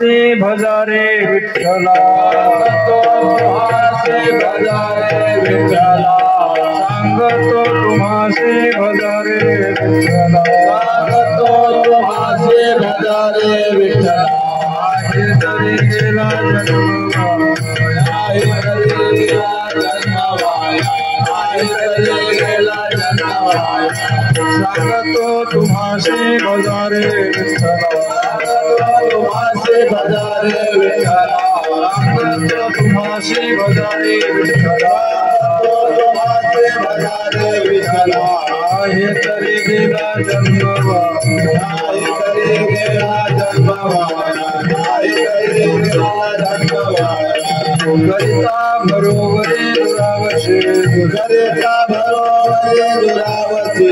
से भजारे विठ्ठला भजारे विठ्ठला सांगतो तुम्हासे भजारे विठ्ठला सांगतो तुम्हासे भजारे विठ्ठला हे तरी गेला सांगतो तुम्हासे भजारे विठ्ठला तुम्हासे भजारे विठ्ठला सांगतो तुम्हासे भजारे विठ्ठला तुम्हासे भजारे विठ्ठला हे तरी गेला जन्मवा हे तरी गेला जन्मवा हे तरी गेला जन्मवा गरिता बरोबरे दुरावशे गरिता बरोबरे दुरावशे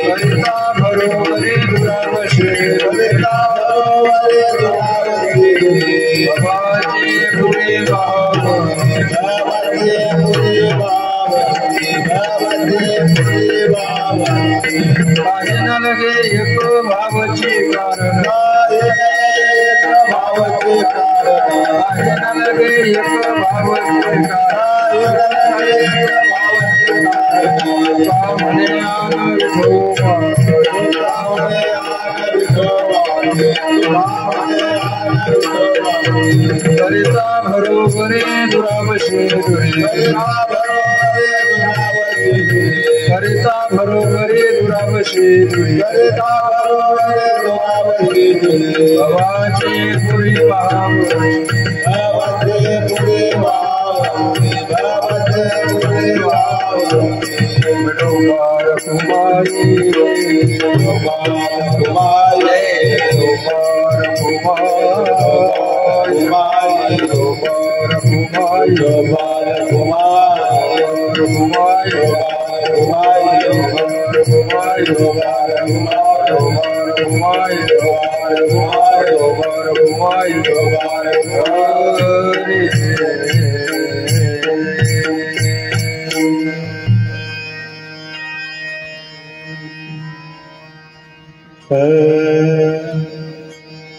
गरिता बरोबरे दुरावशे गरिता बरोबरे दुरावशे बाबाजी पुरे बाबा बाबाजी पुरे बाबा बाबाजी पुरे बाबा काहे न लगे एक भावची कारण भावचे कारण लगे एक भावचे गरिता बरोबरे दुरावशे गरिता बरोबरे दुरावशे गरिता बरोबरे दुरावशे बाबाची पुरी बाबाची पुरी बाबाची पुरी बाबाची कुमार कुमारी कुमार कुमारी कुमार कुमारी कुमार कुमारी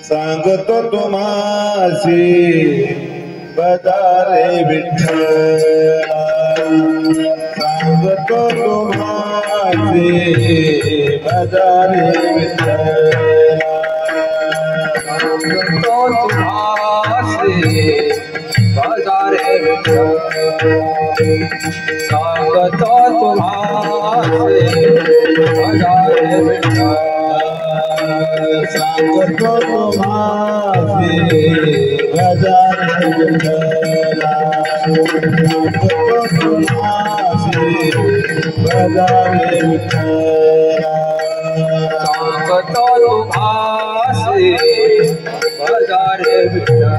सांगतो तुम्हासी भजारे विठ्ठला सांगतो तुम्हासी भजारे विठ्ठला सांगतो तुम्हासी भजारे विठ्ठला सांगतो तुम्हासी भजारे विठ्ठला सांगतो तुम्हासी भजारे विठ्ठला सांगतो तुम्हासी भजारे विठ्ठला सांगतो तुम्हासी भजारे विठ्ठला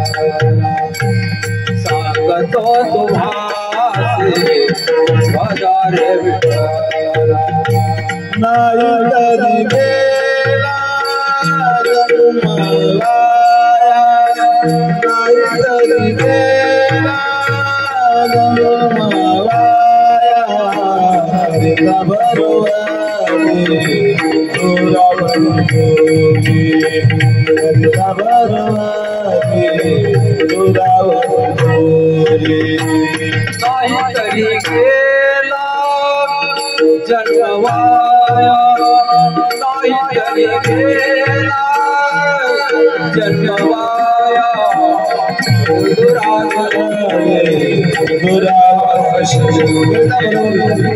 सांगतो तुम्हासी भजारे विठ्ठला नाही तरी गेला जन्मवाया नाही तरी गेला जन्मवाया गरिता बरोबरे दुरावशे गरिता बरोबरे दुरावशे नाही तरी गेला जन्मवाया नाही तरी गेला जन्मवाया दुरावशे दुरावशे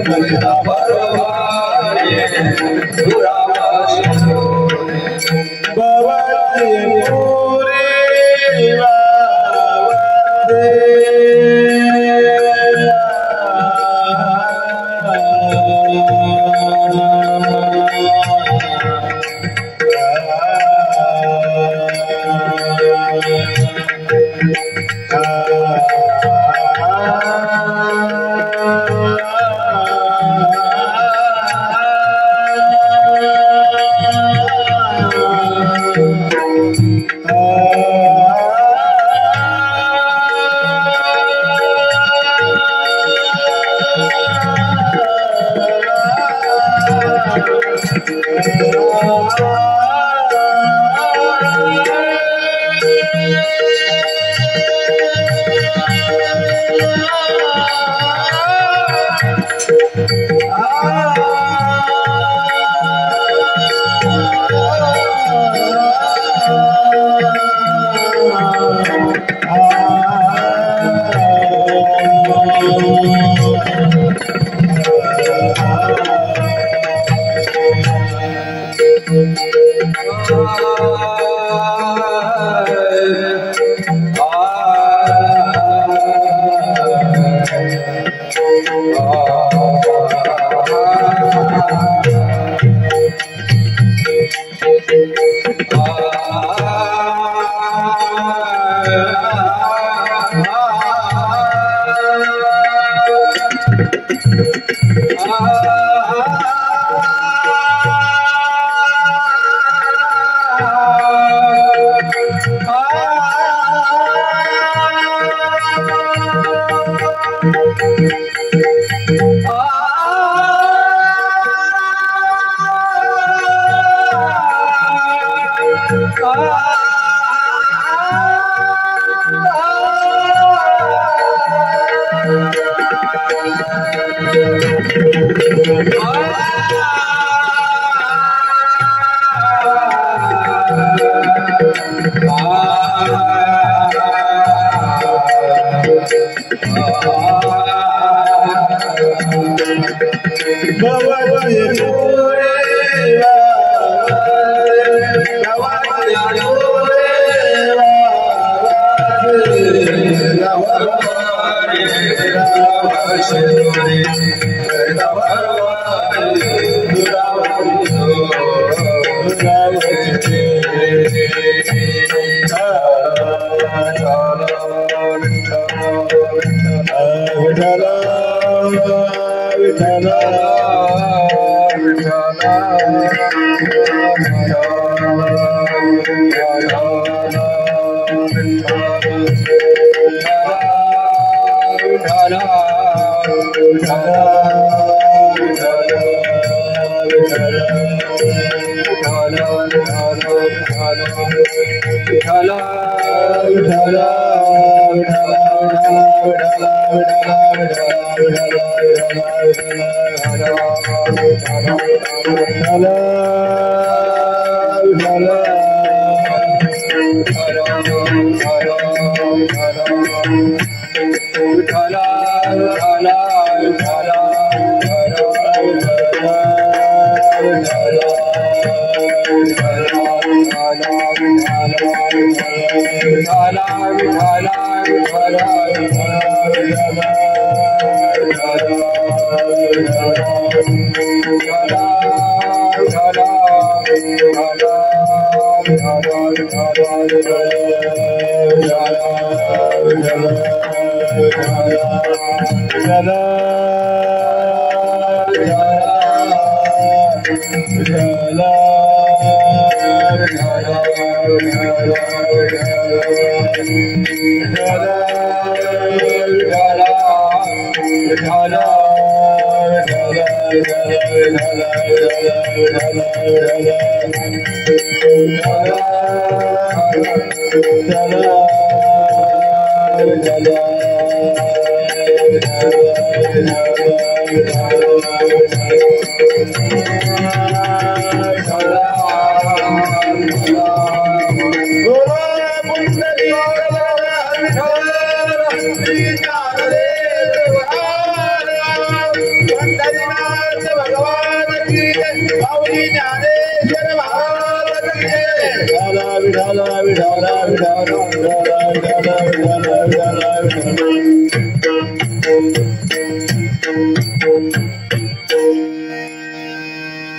गरिता बरोबरे दुरावशे बाबाजी पुरे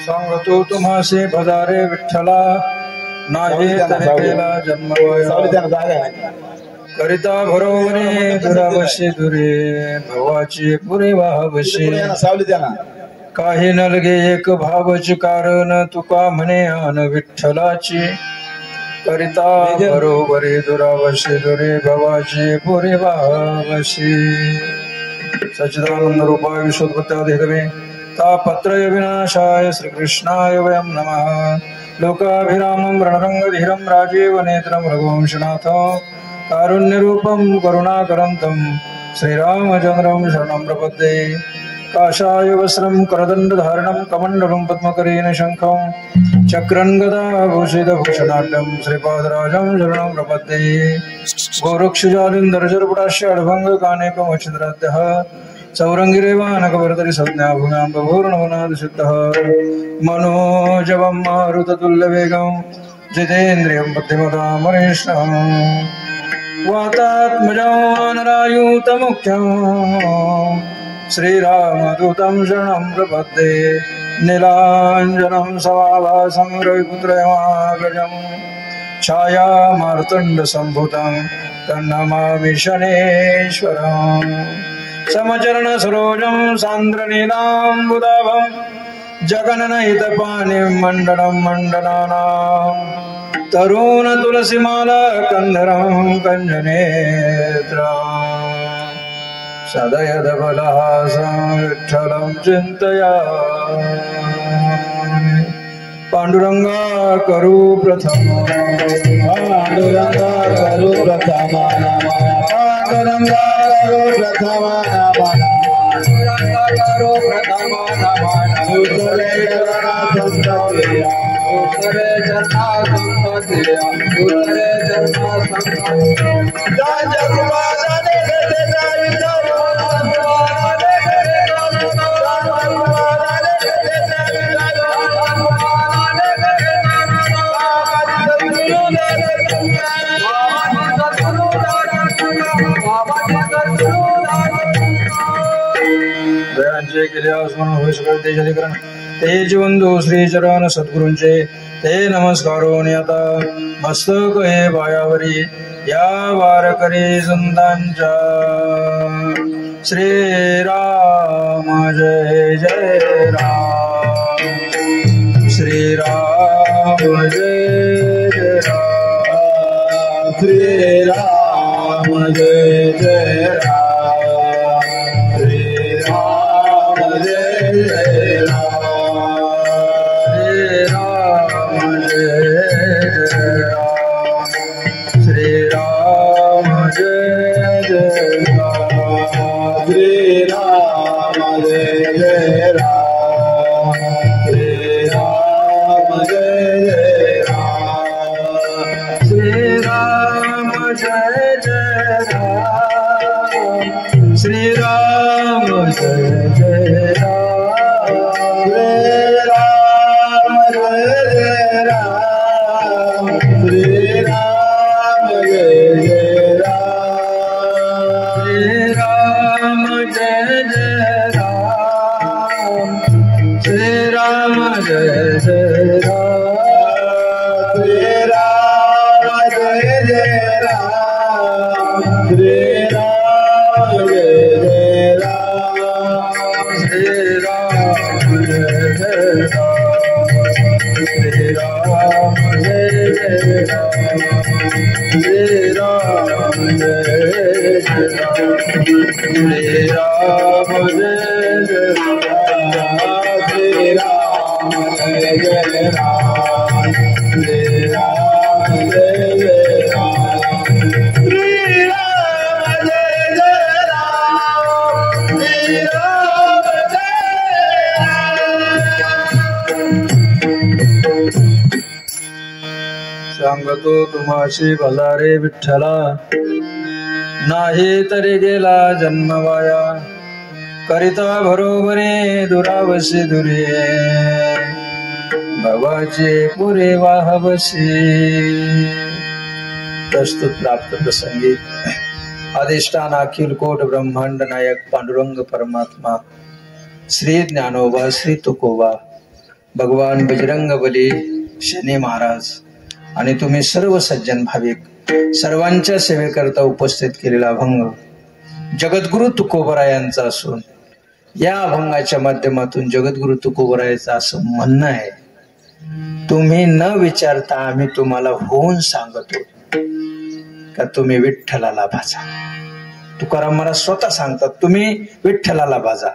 सांगतो तुम्हासे भजारे विठ्ठला नाही तरी केला जन्म करिता भरोवरे दुरावशे दुरे भवाची पुरे वाहवशे काही नलगे एक भावच कारण तुका म्हणे आन विठ्ठलाची करिता बरोबरे दुरावशे दुरे भवाची पुरे वाहवशे सच्चिदानंद रूपाय विश्वोत्पत्त्यादिहेतवे तापत्रय विनाशाय श्रीकृष्णाय वयं नमः लोकाभिरामं रणरंगधीरं राजीव नेत्रं रघुवंशनाथ कारुण्यरूपं करुणाकरन्तं श्रीरामचन्द्रं शरणं प्रपद्ये काषाय वस्त्रं करदण्डधारणं कमण्डलं पद्मकरेण शङ्खं चक्रं गदाभूषितभूषणाढ्यं श्रीपादराजं शरणं प्रपद्ये गोरक्षजालिन्दरजरपुटाश्याढभङ्गकानेकमच्छिद्राद्यः सौरङ्गिरेवानकवर्तरि संज्ञा भूम्यां बभूर्णवनादिसिद्धः मनोजवं मारुततुल्यवेगं जितेन्द्रियं बुद्धिमतामरेष्णं वातात्मजं वानरायूतमुख्यं श्रीरामदूतं शरणं प्रपद्ये नीलाञ्जनं समाभासं रविपुत्रयमाग्रजं छायामार्तण्डसम्भुतं तन्नमामि शनेश्वरम् समचरणसरोजं सान्द्रनीलाम्बुदाभं जगन्नहितपाणिं मण्डनं मण्डनानां तरुणतुलसीमाला कन्धरं कञ्जनेत्रम् सदयदबलहासं विठ्ठलं चिन्तयामि पाण्डुरङ्गा करू प्रथमं पाण्डुरङ्गा करू प्रथमं पाण्डुरङ्गा करू प्रथमं उत्तरे चरणासंस्तुत्या उत्तरे चरणासंस्तुत्या उत्तरे दयांचे केले स्मरण होय सकळ तेजधिकरण तेज बंधू श्री चरण सद्गुरूंचे ते नमस्कारोनी आता मस्तक हे पायावरी या वारकरी संतांच्या श्री राम जय जय राम श्री राम जय जय राम श्री राम जय जय राम सांगतो तुम्हाशी भलारे विठ्ठला नाही तरी गेला जन्म वाया करिता बरोबरे दुरावशी दुरे भवाचे पुरे वाहवशी प्रस्तुत प्राप्त प्रसंगी अधिष्ठान अखिल कोट ब्रह्मांड नायक पांडुरंग परमात्मा श्री ज्ञानोबा श्री तुकोबा भगवान बजरंग बली शनी महाराज आणि तुम्ही सर्व सज्जन भाविक सर्वांच्या सेवेकरता उपस्थित केलेला अभंग जगद्गुरु तुकोबरायांचा असून या अभंगाच्या माध्यमातून जगद्गुरु तुकोबरायाचं असं म्हणणं आहे, तुम्ही न विचारता आम्ही तुम्हाला होऊन सांगतो का तुम्ही विठ्ठलाला भाजा. तुकाराम महाराज स्वतः सांगतात तुम्ही विठ्ठलाला भाजा.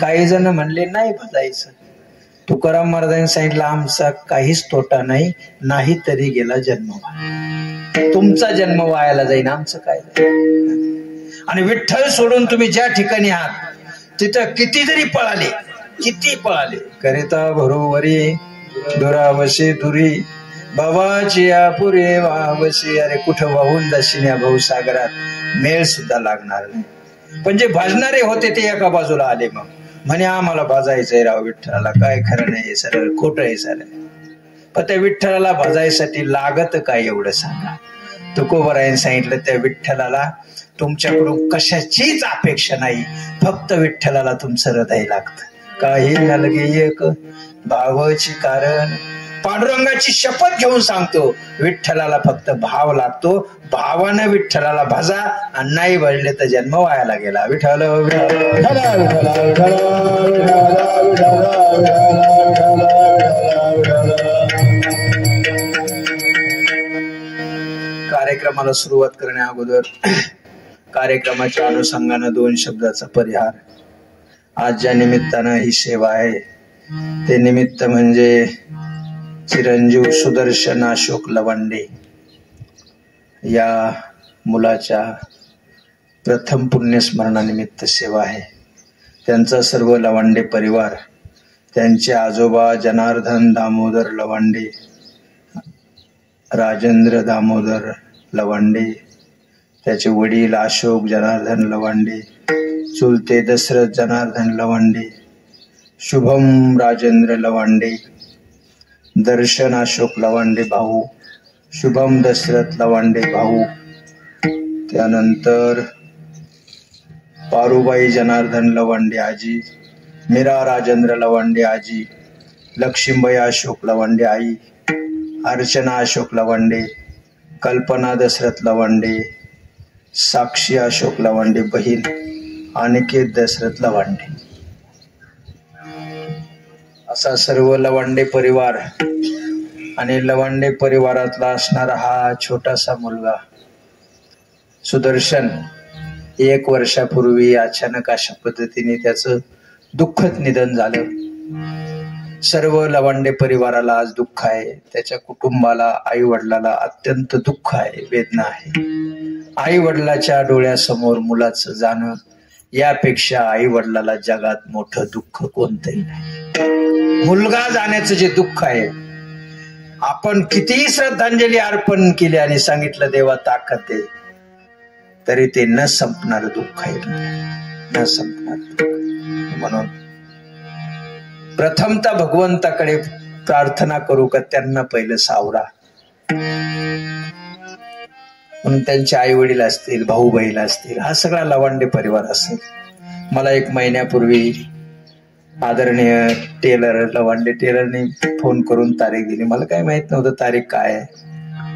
काही जण म्हणले नाही भाजायचं, तुकाराम महाराजांनी सांगितलं आमचा काहीच तोटा नाही, नाही तरी गेला जन्म. तुमचा जन्म वायाला जाईन, आमचं काय जाईल. आणि विठ्ठल सोडून तुम्ही ज्या ठिकाणी आहात तिथं किती जरी पळाले, किती पळाले, करिता भरोवरी दुरावशी दुरी भावाची आपुरे वावशी. अरे कुठं वाहून जाशील या भाऊसागरात, मेळ सुद्धा लागणार नाही. पण जे भाजणारे होते ते एका बाजूला आले. मग म्हणे आम्हाला भाजायचंय राव विठ्ठलाला, काय खरं नाही सर, खोटं आहे सर. पण त्या विठ्ठलाला भाजायसाठी लागत काय एवढं सांगा. तुकोबरायने सांगितलं त्या विठ्ठलाला तुमच्याकडून कशाचीच अपेक्षा नाही, फक्त विठ्ठलाला तुमचं हृदय लागतं. काही नलगे एक भावाची कारण. पांडुरंगाची शपथ घेऊन सांगतो, विठ्ठलाला फक्त भाव लागतो. भावानं विठ्ठलाला भजा, आणि नाही भजले तर जन्म वायाला गेला. विठ्ठल कार्यक्रमाला सुरुवात करण्या अगोदर कार्यक्रमाच्या अनुषंगानं 2 शब्दाचा परिहार. आज ज्या निमित्तानं ही सेवा आहे ते निमित्त म्हणजे चिरंजीव सुदर्शन अशोक लवंडे या मुलाच्या प्रथम पुण्यस्मरणानिमित्त सेवा आहे. त्यांचा सर्व लवंडे परिवार, त्यांचे आजोबा जनार्दन दामोदर लवंडे, राजेंद्र दामोदर लवंडे, त्याचे वडील अशोक जनार्दन लवंडे, चुलते दशरथ जनार्दन लवंडे, शुभम राजेंद्र लवंडे, दर्शन अशोक लवंडे भाऊ, शुभम दशरथ लवंडे भाऊ, त्यानंतर पारुबाई जनार्दन लवंडे आजी, मीरा राजेंद्र लवंडे आजी, लक्ष्मीबाई अशोक लवंडे आई, अर्चना अशोक लवंडे, कल्पना दशरथ लवंडे, साक्षी अशोक लवंडे बहीण, अनिकेत दशरथ लवंडे, असा सर्व लवंडे परिवार. आणि लवंडे परिवारातला असणारा हा छोटासा मुलगा सुदर्शन 1 वर्षापूर्वी अचानक अशा पद्धतीने त्याचं दुःखद निधन झालं. सर्व लवंडे परिवाराला आज दुःख आहे. त्याच्या कुटुंबाला, आई वडिलाला अत्यंत दुःख आहे, वेदना आहे. आई वडिलाच्या डोळ्यासमोर मुलाचं जाणं यापेक्षा आई वडिलाला जगात मोठं दुःख कोणतंही नाही. मुलगा जाण्याचं जे दुःख आहे, आपण कितीही श्रद्धांजली अर्पण केली आणि सांगितलं देवा ताकद दे, तरी ते न संपणार दुःख आहे, न संपणार दुःख. म्हणून प्रथमतः भगवंताकडे प्रार्थना करू का त्यांना पहिलं सावरा. म्हणून त्यांचे आई वडील असतील, भाऊ बहीण असतील, हा सगळा लवंडे परिवार असेल. मला 1 महिन्यापूर्वी आदरणीय टेलर लवंडे टेलरने फोन करून तारीख दिली. मला काय माहित नव्हतं तारीख काय आहे.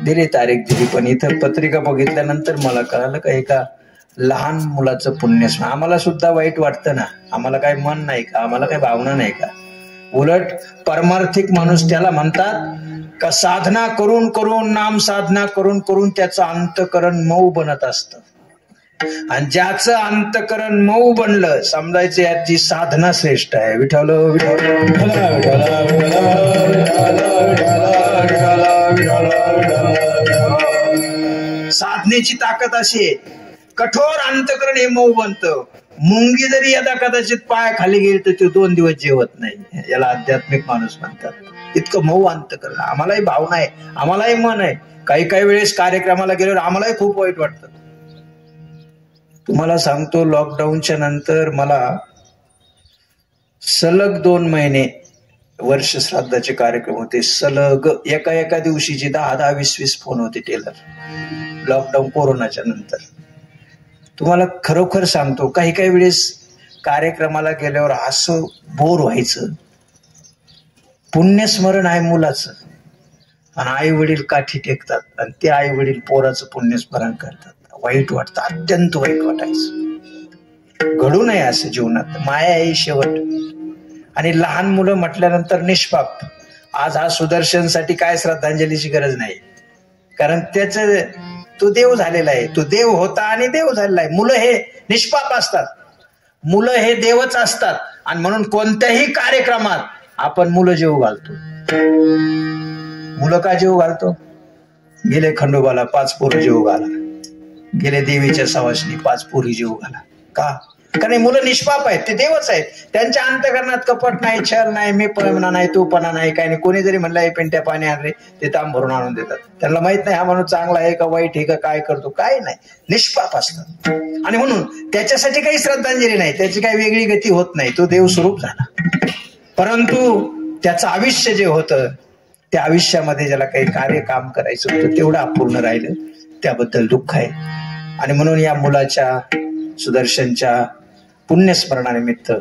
दिली, तारीख दिली, पण इथं पत्रिका बघितल्यानंतर मला कळालं का एका लहान मुलाचं पुण्यस्मरण. आम्हाला सुद्धा वाईट वाटतं ना, आम्हाला काय मन नाही का, आम्हाला काय भावना नाही का. उलट परमार्थिक माणूस त्याला म्हणतात का साधना करून करून, नाम साधना करून करून त्याचं अंतकरण मऊ बनत असतं. आणि ज्याचं अंतकरण मऊ बनलं समजायचं याची साधना श्रेष्ठ आहे. विठ्ठल साधनेची ताकद अशी आहे, कठोर अंतकरण हे मऊ बनतं. मुंगी जरी यदा कदाचित पाय खाली गेली तर ते 2 दिवस जेवत नाही. याला आध्यात्मिक माणूस म्हणतात. इतकं मऊ अंतकरण. आम्हालाही भावना आहे, आम्हालाही मन आहे. काही काही वेळेस कार्यक्रमाला गेल्यावर आम्हालाही खूप वाईट वाटतं. तुम्हाला सांगतो, लॉकडाऊनच्या नंतर मला सलग 2 महिने वर्ष श्राद्धाचे कार्यक्रम होते. सलग एका दिवशीची 10-10, 20-20 फोन होते टेलर. लॉकडाऊन कोरोनाच्या नंतर. तुम्हाला खरोखर सांगतो, काही काही वेळेस कार्यक्रमाला गेल्यावर असं बोर व्हायचं. पुण्यस्मरण आहे मुलाचं आणि आई वडील काठी टेकतात आणि ते आई वडील पोराचं पुण्यस्मरण करतात. वाईट वाटतं, अत्यंत वाईट वाटायचं. घडू नये असं जीवनात. माया आहे शेवट. आणि लहान मुलं म्हटल्यानंतर निष्पाप. आज हा सुदर्शनसाठी काय श्रद्धांजलीची गरज नाही, कारण त्याच तो देव झालेला आहे. तो देव होता आणि देव झालेला आहे. मुलं हे निष्पाप असतात, मुलं हे देवच असतात. आणि म्हणून कोणत्याही कार्यक्रमात आपण मुलं जेव घालतो. मुलं का जेव घालतो? गेले खंडोबाला 5 पोरं जेव घाला, गेले देवीच्या सवासनी 5 पोरी जेव घाला. का? कारण मुलं निष्पाप आहेत, ते देवच आहेत. त्यांच्या अंतःकरणात कपट नाही, छल नाही, मी पणा नाही, तू पणा नाही, काही नाही. कोणी जरी म्हणलं हे पेंट्या पाणी आणले ते तांब भरून आणून देतात. त्यांना माहित नाही हा माणूस चांगला आहे का वाईट आहे का, काय करतो काय नाही, निष्पाप असतात. आणि म्हणून त्याच्यासाठी काही श्रद्धांजली नाही, त्याची काही वेगळी गती होत नाही, तो देव स्वरूप झाला. परंतु त्याचं आयुष्य जे होतं त्या आयुष्यामध्ये ज्याला काही कार्य काम करायचं होतं तेवढं अपूर्ण राहिलं, त्याबद्दल दुःख आहे. आणि म्हणून या मुलाच्या सुदर्शनच्या पुण्यस्मरणानिमित्त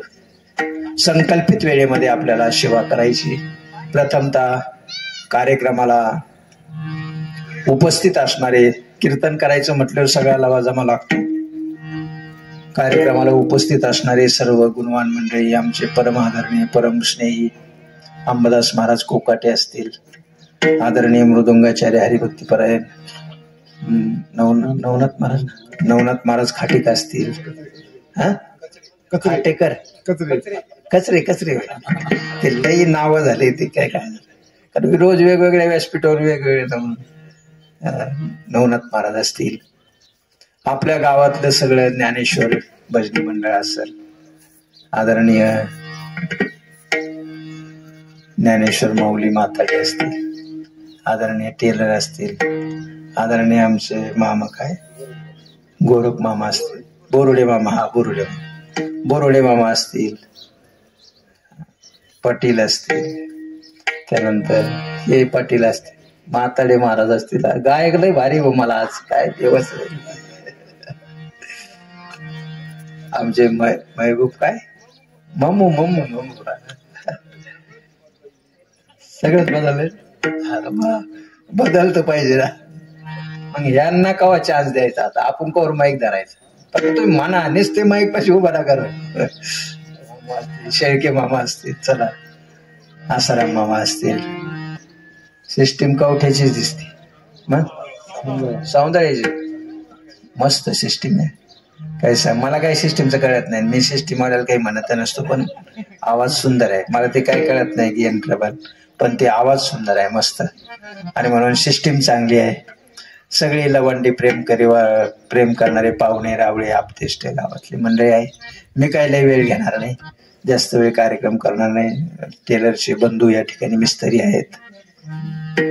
संकल्पित वेळेमध्ये आपल्याला सेवा करायची. प्रथमतः कार्यक्रमाला उपस्थित असणारे, कीर्तन करायचं म्हटल्यावर सगळा लवाजमा लागतो. कार्यक्रमाला उपस्थित असणारे सर्व गुणवान मंडळी, आमचे परम आदरणीय परमस्नेही अंबादास महाराज कोकाटे असतील, आदरणीय मृदुंगाचार्य हरिभक्तीपरायण नवनाथ महाराज खाटीक असतील, खाटेकर कचरे ते लई नावं झाले, ते काय कारण रोज वेगवेगळ्या व्यासपीठावर वेगवेगळे नवनाथ महाराज असतील, आपल्या गावातलं सगळं ज्ञानेश्वर भजनी मंडळ असेल, आदरणीय ज्ञानेश्वर माऊली माताजी असतील, आदरणीय टेलर असतील, आदरणीय आमचे मामा काय गोरख मामा असतील, बोरुडे मामा असतील, पाटील असतील, त्यानंतर हे पाटील असतील, माताडे महाराज असतील. गायक लय भारी मला आज काय दिवस. आमचे महबूब काय मम्मू सगळंच बदलतं पाहिजे ना. मग यांना कवा चान्स द्यायचा, आता आपण कवर माईक धरायचा. पण तुम्ही म्हणा नुसते माईक पाशी उभा ना कर. शेळके मामा असतील, चला आसाराम मामा असतील, सिस्टीम कवठ्याचीच दिसते, मग सौंदर्याची मस्त सिस्टीम आहे. काय सांग, मला काही सिस्टीमचं कळत नाही, मी सिस्टीम वाल्याला काही म्हणत नसतो, पण आवाज सुंदर आहे. मला ते काही कळत नाही की यंत्रबल, पण ते आवाज सुंदर आहे, मस्त. आणि म्हणून सिस्टीम चांगली आहे. सगळी लवंडी प्रेम करणारे पाहुणे रावळे आपतेष्ट गावातली मंडळी आहे. मी काय लय वेळ घेणार नाही, जास्त वेळ कार्यक्रम करणार नाही. टेलरचे बंधू या ठिकाणी मिस्त्री आहेत.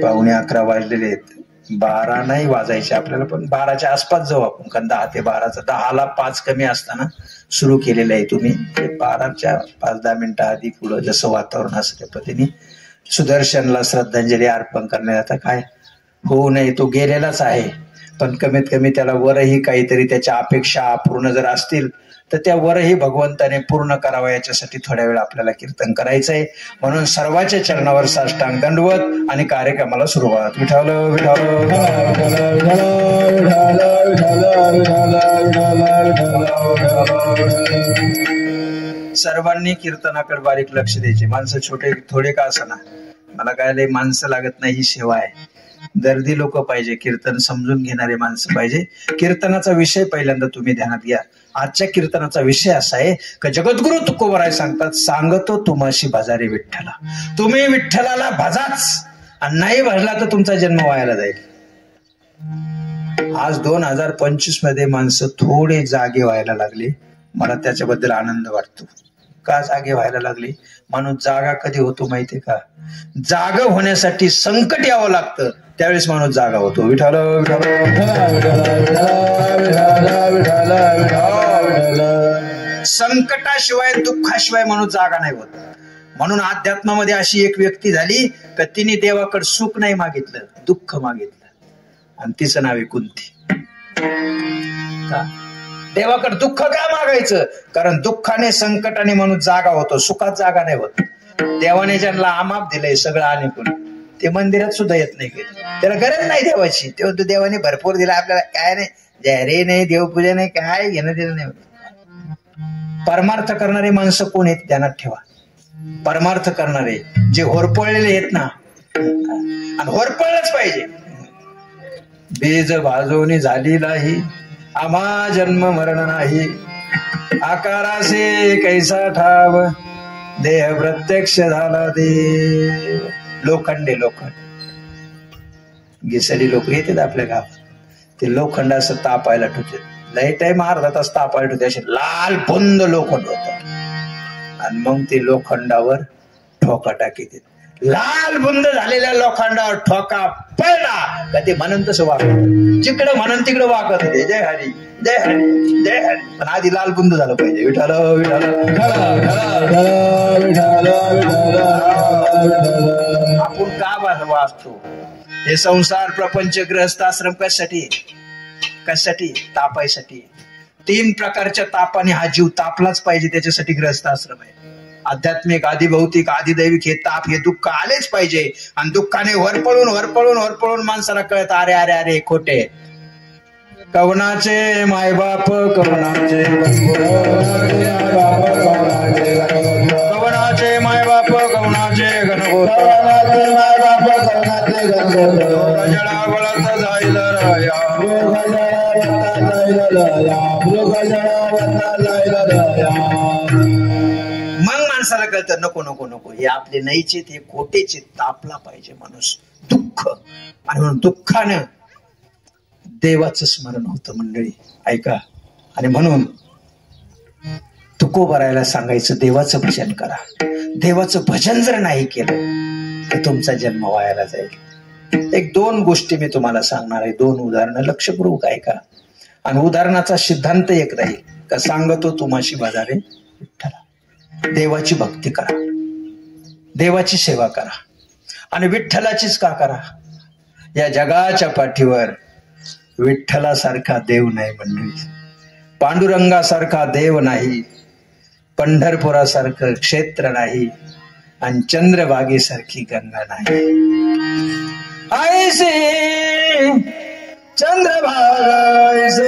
11:15 वाजलेले आहेत. 12 नाही वाजायचे आपल्याला, पण 12च्या आसपास जाऊ आपण, कारण 10 ते 12चा 10ला 5 कमी असताना सुरू केलेलं आहे. तुम्ही 12च्या 5-10 मिनिटं आधी पुढं जसं वातावरण असं त्या पद्धतीने सुदर्शनला श्रद्धांजली अर्पण करण्यात. आता काय होऊ नये, तो गेलेलाच आहे, पण कमीत कमी त्याला वरही काहीतरी त्याच्या अपेक्षा अपूर्ण जर असतील तर त्या वरही भगवंताने पूर्ण करावा, याच्यासाठी थोड्या वेळ आपल्याला कीर्तन करायचंय. म्हणून सर्वांच्या चरणावर साष्टांग दंडवत आणि कार्यक्रमाला सुरुवात. विठ्ठल विठ्ठल सर्वांनी कीर्तनाकडे बारीक लक्ष द्यायचे. माणसं छोटे थोडे का असना, मला काय लय माणसं लागत नाही, ही सेवा आहे. दर्दी लोक पाहिजे, कीर्तन समजून घेणारे माणसं पाहिजे. कीर्तनाचा विषय पहिल्यांदा तुम्ही ध्यानात घ्या. आजच्या कीर्तनाचा विषय असा आहे की जगद्गुरु तुकोबराय सांगतात, सांगतो तुम्हाशी भजारे विठ्ठला. तुम्ही विठ्ठलाला भजाच, आणि नाही भजला तर तुमचा जन्म वायाला जाईल. आज 2025 मध्ये माणसं थोडे जागे व्हायला लागले. मला त्याच्याबद्दल आनंद वाटतो. का जागे व्हायला लागले? माणूस जागा कधी होतो माहितीये का? जागा होण्यासाठी संकट यावं लागतं, त्यावेळेस माणूस जागा होतो. विठ्ठल संकटाशिवाय दुःखाशिवाय माणूस जागा नाही होत. म्हणून अध्यात्मामध्ये अशी एक व्यक्ती झाली का तिने देवाकडे सुख नाही मागितलं, दुःख मागितलं, आणि तिचं नाव आहे कुंती. देवाकडे दुःख का मागायचं? कारण दुःखाने संकटाने माणूस जागा होतो, सुखात जागा नाही होत. देवाने ज्यांना आमाप दिलंय सगळं अनेकून, ते मंदिरात सुद्धा येत नाही, त्याला गरज नाही देवाची. तेव्हा देवाने भरपूर दिला आपल्याला, काय नाही जाहिरे नाही, देवपूजा नाही, काय घेणं देणं नाही. परमार्थ करणारे माणसं कोण आहेत ध्यानात ठेवा. परमार्थ करणारे जे होरपळलेले आहेत ना, आणि होरपळलंच पाहिजे. बीज भाजवणी झाली नाही, आम्हा जन्म मरण नाही, आकारासे कैसा ठाव, देह प्रत्यक्ष झाला देव. लोखंडे लोखंड घिसडी लोक येतात आपल्या गावात, ते लोखंड असं तापायला ठेवते. लय टाइम अर्धा तास तापायला ठेवते, असे लाल बुंद लोखंड होत. आणि मग ते लोखंडावर ठोका टाकीत. लाल बुंद झालेल्या लोखंडावर ठोका पडला का ते म्हणून तसं वागत, जिकडं म्हणून तिकडं वागत होते. जय हरी जय हरी जय हरी. पण आधी लाल बुंद झालं पाहिजे. विठाल आपण का वाचतो? हे संसार प्रपंच ग्रहस्थ आश्रम कशासाठी? कशासाठी? तापायसाठी. 3 प्रकारच्या तापाने हा जीव तापलाच पाहिजे, त्याच्यासाठी ग्रहस्थ आश्रम आहे. आध्यात्मिक, आधी भौतिक, आधी दैविक, हे ताप, हे दुःख आलेच पाहिजे. आणि दुःखाने वरपळून माणसाला कळत अरे अरे अरे खोटे. कवनाचे मायबाप कवनाचे, कवनाचे मायबाप कवनाचे गणगोत, जळा गळत जाईल राया, मग माणसाला कळतं नको नको नको, हे आपले नाहीचे, हे खोटेचे. तापला पाहिजे माणूस दुःख. आणि म्हणून दुःखानं देवाचं स्मरण होतं मंडळी, ऐका. आणि म्हणून तुकोबारायला सांगायचं देवाचं भजन करा. देवाचं भजन जर नाही केलं तर तुमचा जन्म वायाला जाईल. 1-2 गोष्टी मी तुम्हाला सांगणार आहे, 2 उदाहरणं लक्षपूर्वक ऐका. आणि उदाहरणाचा सिद्धांत एक राहील का सांगतो तुम्हाशी बाजारे विठ्ठला. देवाची भक्ती करा, देवाची सेवा करा. आणि विठ्ठलाचीच का करा? या जगाच्या पाठीवर विठ्ठलासारखा देव नाही मंडळी, पांडुरंगासारखा देव नाही, पंढरपुरासारखं क्षेत्र नाही, आणि चंद्रभागेसारखी गंगा नाही. ऐसे चंद्रभागा ऐसे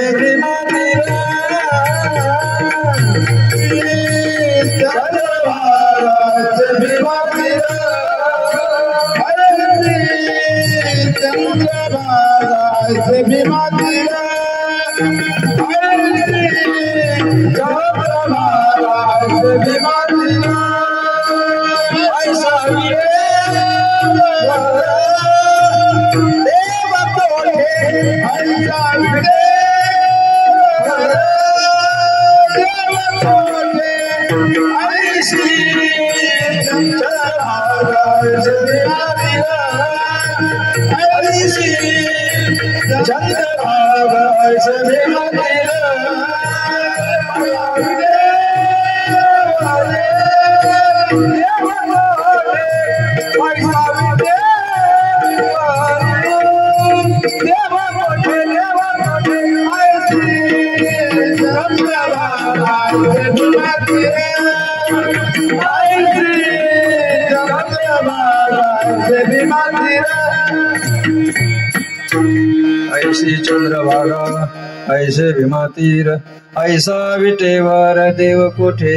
चंद्रभागा ऐसे भीमातीर ऐसा विटेवर देव कोठे.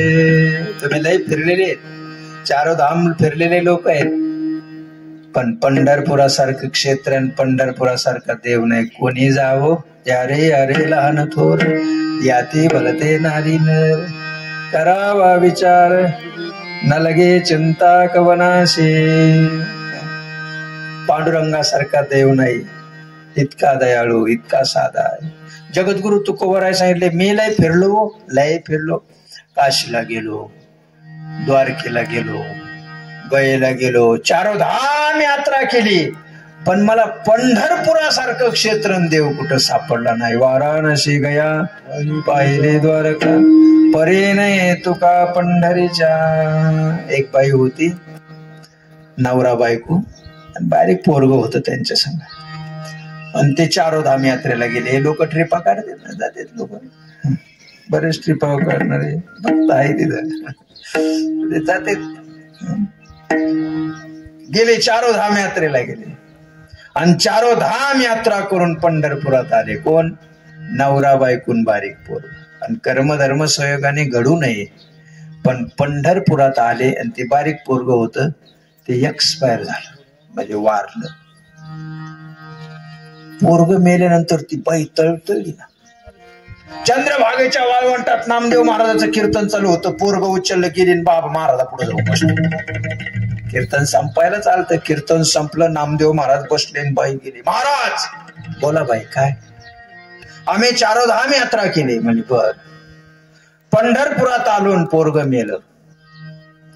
तुम्ही लय फिरलेले, 4 धाम फिरलेले लोक आहेत, पण पंढरपुरासारखं क्षेत्र आणि पंढरपुरासारखा देव नाही. कोणी जावो यारे अरे लहान थोर, याती भलते नारी नर, करावा विचार न लगे चिंता कवनाशी. पांडुरंगासारखा देव नाही, इतका दयाळू, इतका साधा आहे. जगद्गुरु तुकोबाराय सांगितले, मी लय फिरलो, काशीला गेलो, द्वारकेला गेलो, गयेला गेलो, 4 धाम यात्रा केली, पण मला पंढरपुरासारखं क्षेत्र देव कुठं सापडला नाही. वाराणसी गया पाहिले द्वारका, परे नाही तुका पंढरीच्या. एक बाई होती, नवरा बायको, आणि बारीक पोरग होतं त्यांच्या संग. आणि ते 4 धाम यात्रेला गेले. लोक ट्रिपा काढतात, जातात लोक, बरेच ट्रिपा काढणारे भक्त आहे तिथं, जाते. गेले 4 धाम यात्रेला गेले, आणि 4 धाम यात्रा करून पंढरपुरात आले. कोण? नवरा बायकून बारीक पोर. आणि कर्मधर्म संयोगाने घडू नये, पण पंढरपुरात आले, आणि ते बारीक पोरग होतं ते एक्सपायर झालं, म्हणजे वारलं. पोरग मेल्यानंतर ती बाई तळतळली ना, चंद्रभागेच्या वाळवंटात नामदेव महाराजांचं कीर्तन चालू होतं. पोरग उचललं गेली बाबा महाराजा पुढे जाऊन बसले. कीर्तन संपायला चालतं. कीर्तन संपलं, नामदेव महाराज बसले, बाई गेली. महाराज बोला बाई काय? आम्ही 4 धाम यात्रा केली. म्हणजे बर. पंढरपुरात आलो पोरग मेलं.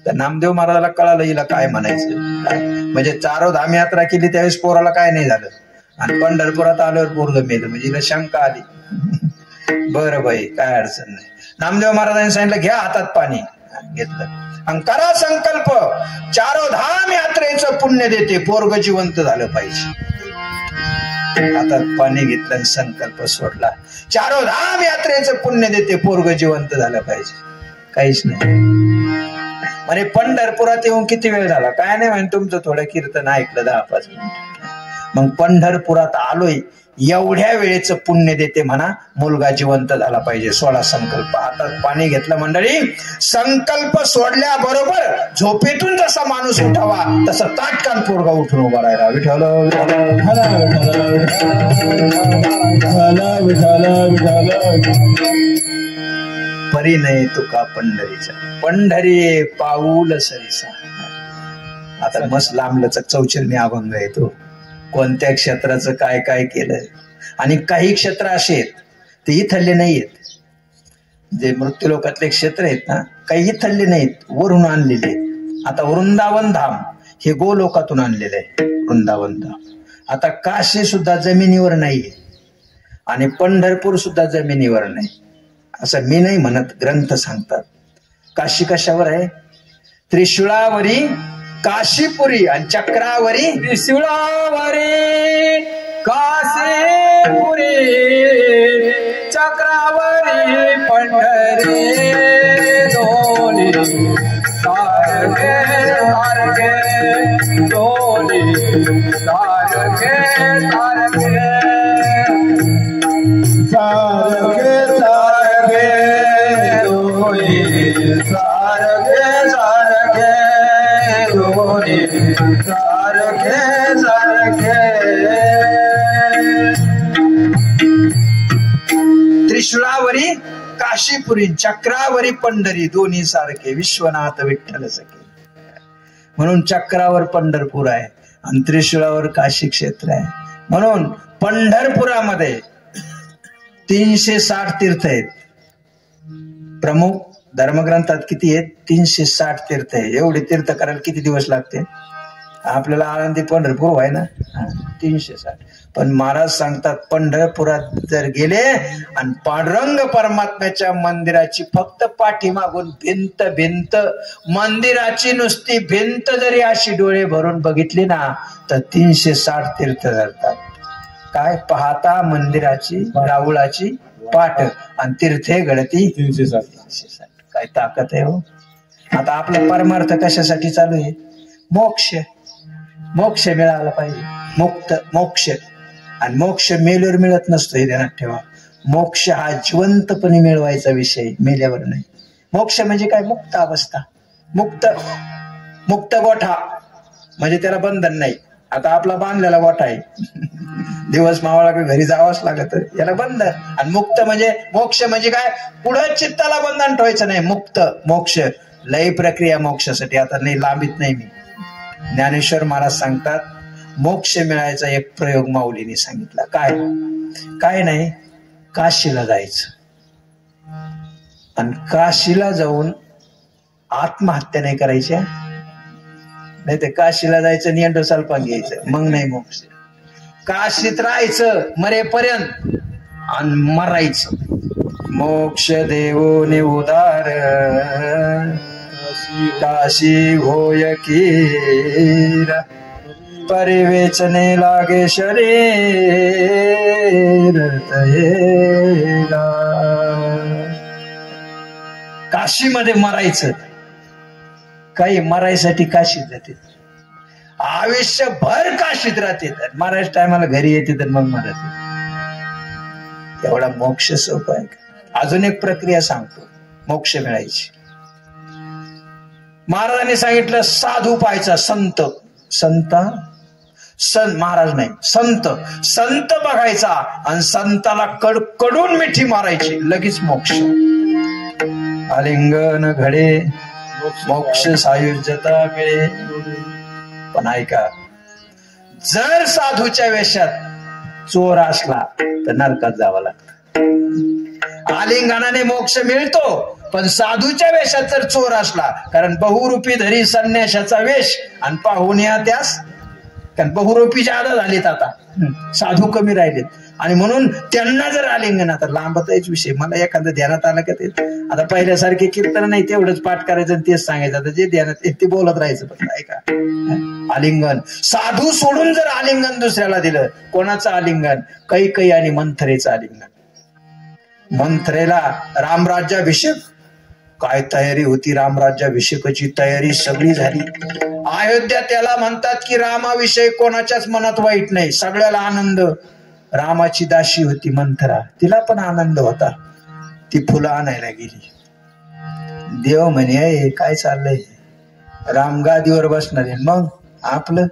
तर नामदेव महाराजाला कळालं हिला काय म्हणायचं. काय म्हणजे 4 धाम यात्रा केली त्यावेळेस पोराला काय नाही झालं, आणि पंढरपुरात आल्यावर पोरग मेलं, म्हणजे हिला शंका आली. बरं बाई काय अडचण नाही. नामदेव महाराजांनी सांगितलं घ्या हातात पाणी. घेतलं आणि करा संकल्प, 4 धाम यात्रेचं पुण्य देते, पोरग जिवंत झालं पाहिजे. हातात पाणी घेतलं आणि संकल्प सोडला, 4 धाम यात्रेचं पुण्य देते, पोरग जिवंत झालं पाहिजे. काहीच नाही. म्हणजे पंढरपुरात येऊन किती वेळ झाला काय नाही, म्हणजे तुमचं थोडं कीर्तन ऐकलं 10-5 मिनिट. मग पंढरपुरात आलोय, एवढ्या वेळेचं पुण्य देते म्हणा, मुलगा जिवंत झाला पाहिजे. 16 संकल्प. हातात पाणी घेतलं. मंडळी, संकल्प सोडल्याबरोबर झोपेतून जसा माणूस उठावा तसा ताटकान पोरगा उठून उभा राहिला. विठ्ठल परी नाही तुका पंढरीचा, पंढरी पाऊल सरिसा. आता मस्त लांबलचक चौचरणी अभंग आहे तो. कोणत्या क्षेत्राचं काय काय केलं. आणि काही क्षेत्र असे आहेत ते इथले नाही आहेत. जे मृत्यूलोकातले क्षेत्र आहेत ना, काही इथले नाहीत, वरून आणलेले. आता वृंदावन धाम हे गोलोकातून आणलेलं आहे. वृंदावन धाम. आता काशी सुद्धा जमिनीवर नाहीये आणि पंढरपूर सुद्धा जमिनीवर नाही. असं मी नाही म्हणत, ग्रंथ सांगतात. काशी कशावर आहे? त्रिशूळावरी काशीपुरी आणि चक्रावरी त्रिशूळावरी काशीपुरी चक्रावरी पंढरी दोन्ही सारखे सारखे दोन्ही सारखे सारखे सारखे सारखे दोन्ही सारखे सारखे दोन्ही सारखे सारखे. त्रिशूळावरी काशीपुरी चक्रावरी पंढरी दोन्ही सारखे, विश्वनाथ विठ्ठल सखे. म्हणून चक्रावर पंढरपूर आहे आणि त्रिशूळावर काशी क्षेत्र आहे. म्हणून पंढरपुरामध्ये 360 तीर्थ आहेत. प्रमुख धर्मग्रंथात किती आहेत? 360 तीर्थ आहे. एवढे तीर्थ करायला किती दिवस लागते? आपल्याला आळंदी पंढरपूर व्हाय ना, 360. पण महाराज सांगतात पंढरपुरात जर गेले आणि पांडुरंग परमात्म्याच्या मंदिराची फक्त पाठीमागून भिंत भिंत, मंदिराची नुसती भिंत जरी अशी डोळे भरून बघितली ना तर 360 तीर्थ धरतात. काय पाहता मंदिराची राऊळाची पाठ आणि तीर्थे घडती 360. काय ताकद आहे हो. आता आपला परमार्थ कशासाठी चालू आहे? मोक्ष. मोक्ष मिळाला पाहिजे. मुक्त मोक्ष. आणि मोक्ष मेल्यावर मिळत नसतो हे ध्यानात ठेवा. मोक्ष हा जिवंतपणे मिळवायचा विषय, मेल्यावर नाही. मोक्ष म्हणजे काय? मुक्त अवस्था. मुक्त मुक्त गोठा म्हणजे त्याला बंधन नाही. आता आपला बांधलेला गोठा आहे, दिवस मावळा घरी जावंच लागत, याला बंधन. आणि मुक्त म्हणजे मोक्ष म्हणजे काय? पुढे चित्ताला बंधन ठेवायचं नाही. मुक्त मोक्ष लय प्रक्रिया मोक्षासाठी. आता नाही लांबीत नाही मी. ज्ञानेश्वर महाराज सांगतात मोक्ष मिळायचा एक प्रयोग माऊलीने सांगितला. काय? काय नाही, काशीला जायचं आणि काशीला जाऊन आत्महत्या नाही करायच्या, नाही ते काशीला जायचं आणि एंडो सल्फान घ्यायचं, मग नाही मोक्ष. काशीत राहायचं मरेपर्यंत आणि मरायचं. मोक्ष देवोने उदार काशी होय कीर, परिवेचने लागे शरीर तयेला. काशीमध्ये मरायचं. काही मरायसाठी काशीत जाते, आयुष्यभर काशीत राहते, मरायच्या टायमाला घरी येते तर मग मराठी. एवढा मोक्ष सोपा आहे का? अजून एक प्रक्रिया सांगतो मोक्ष मिळायची. महाराजांनी सांगितलं साधू पाहायचा, संत. संत संत महाराज नाही, संत संत बघायचा आणि संताला कडून मिठी मारायची, लगेच मोक्ष. आलिंगन घडे मोक्ष सायुज्यता मिळे. पण ऐका, जर साधूच्या वेशात चोर असला तर नरकात जावं लागतं. आलिंगनाने मोक्ष मिळतो, पण साधूच्या वेशात जर चोर असला, कारण बहुरूपी धरी संन्याशाचा वेश आणि पाहून या त्यास, कारण बहुरूपी जादा झालेत आता, साधू कमी राहिलेत, आणि म्हणून त्यांना जर आलिंगन, आता लांबताच विषय, मला एखादं ध्यानात आलं का ते, आता पहिल्यासारखे कीर्तन नाही, तेवढंच पाठ करायचं आणि तेच सांगायचं, आता जे ध्यानात ते बोलत राहायचं. पण ऐका, आलिंगन साधू सोडून जर आलिंगन दुसऱ्याला दिलं, कोणाचं आलिंगन? कैकई आणि मंथरेचं आलिंगन. मंथरेला रामराज्याभिषेक, काय तयारी होती, रामराज्याभिषेकाची तयारी सगळी झाली. अयोध्या त्याला म्हणतात की रामाविषयी कोणाच्याच मनात वाईट नाही, सगळ्याला आनंद. रामाची दाशी होती मंथरा, तिला पण आनंद होता. ती फुलं आणायला गेली. देव म्हणे काय चाललंय, राम गादीवर बसणार आहे, मग आपलं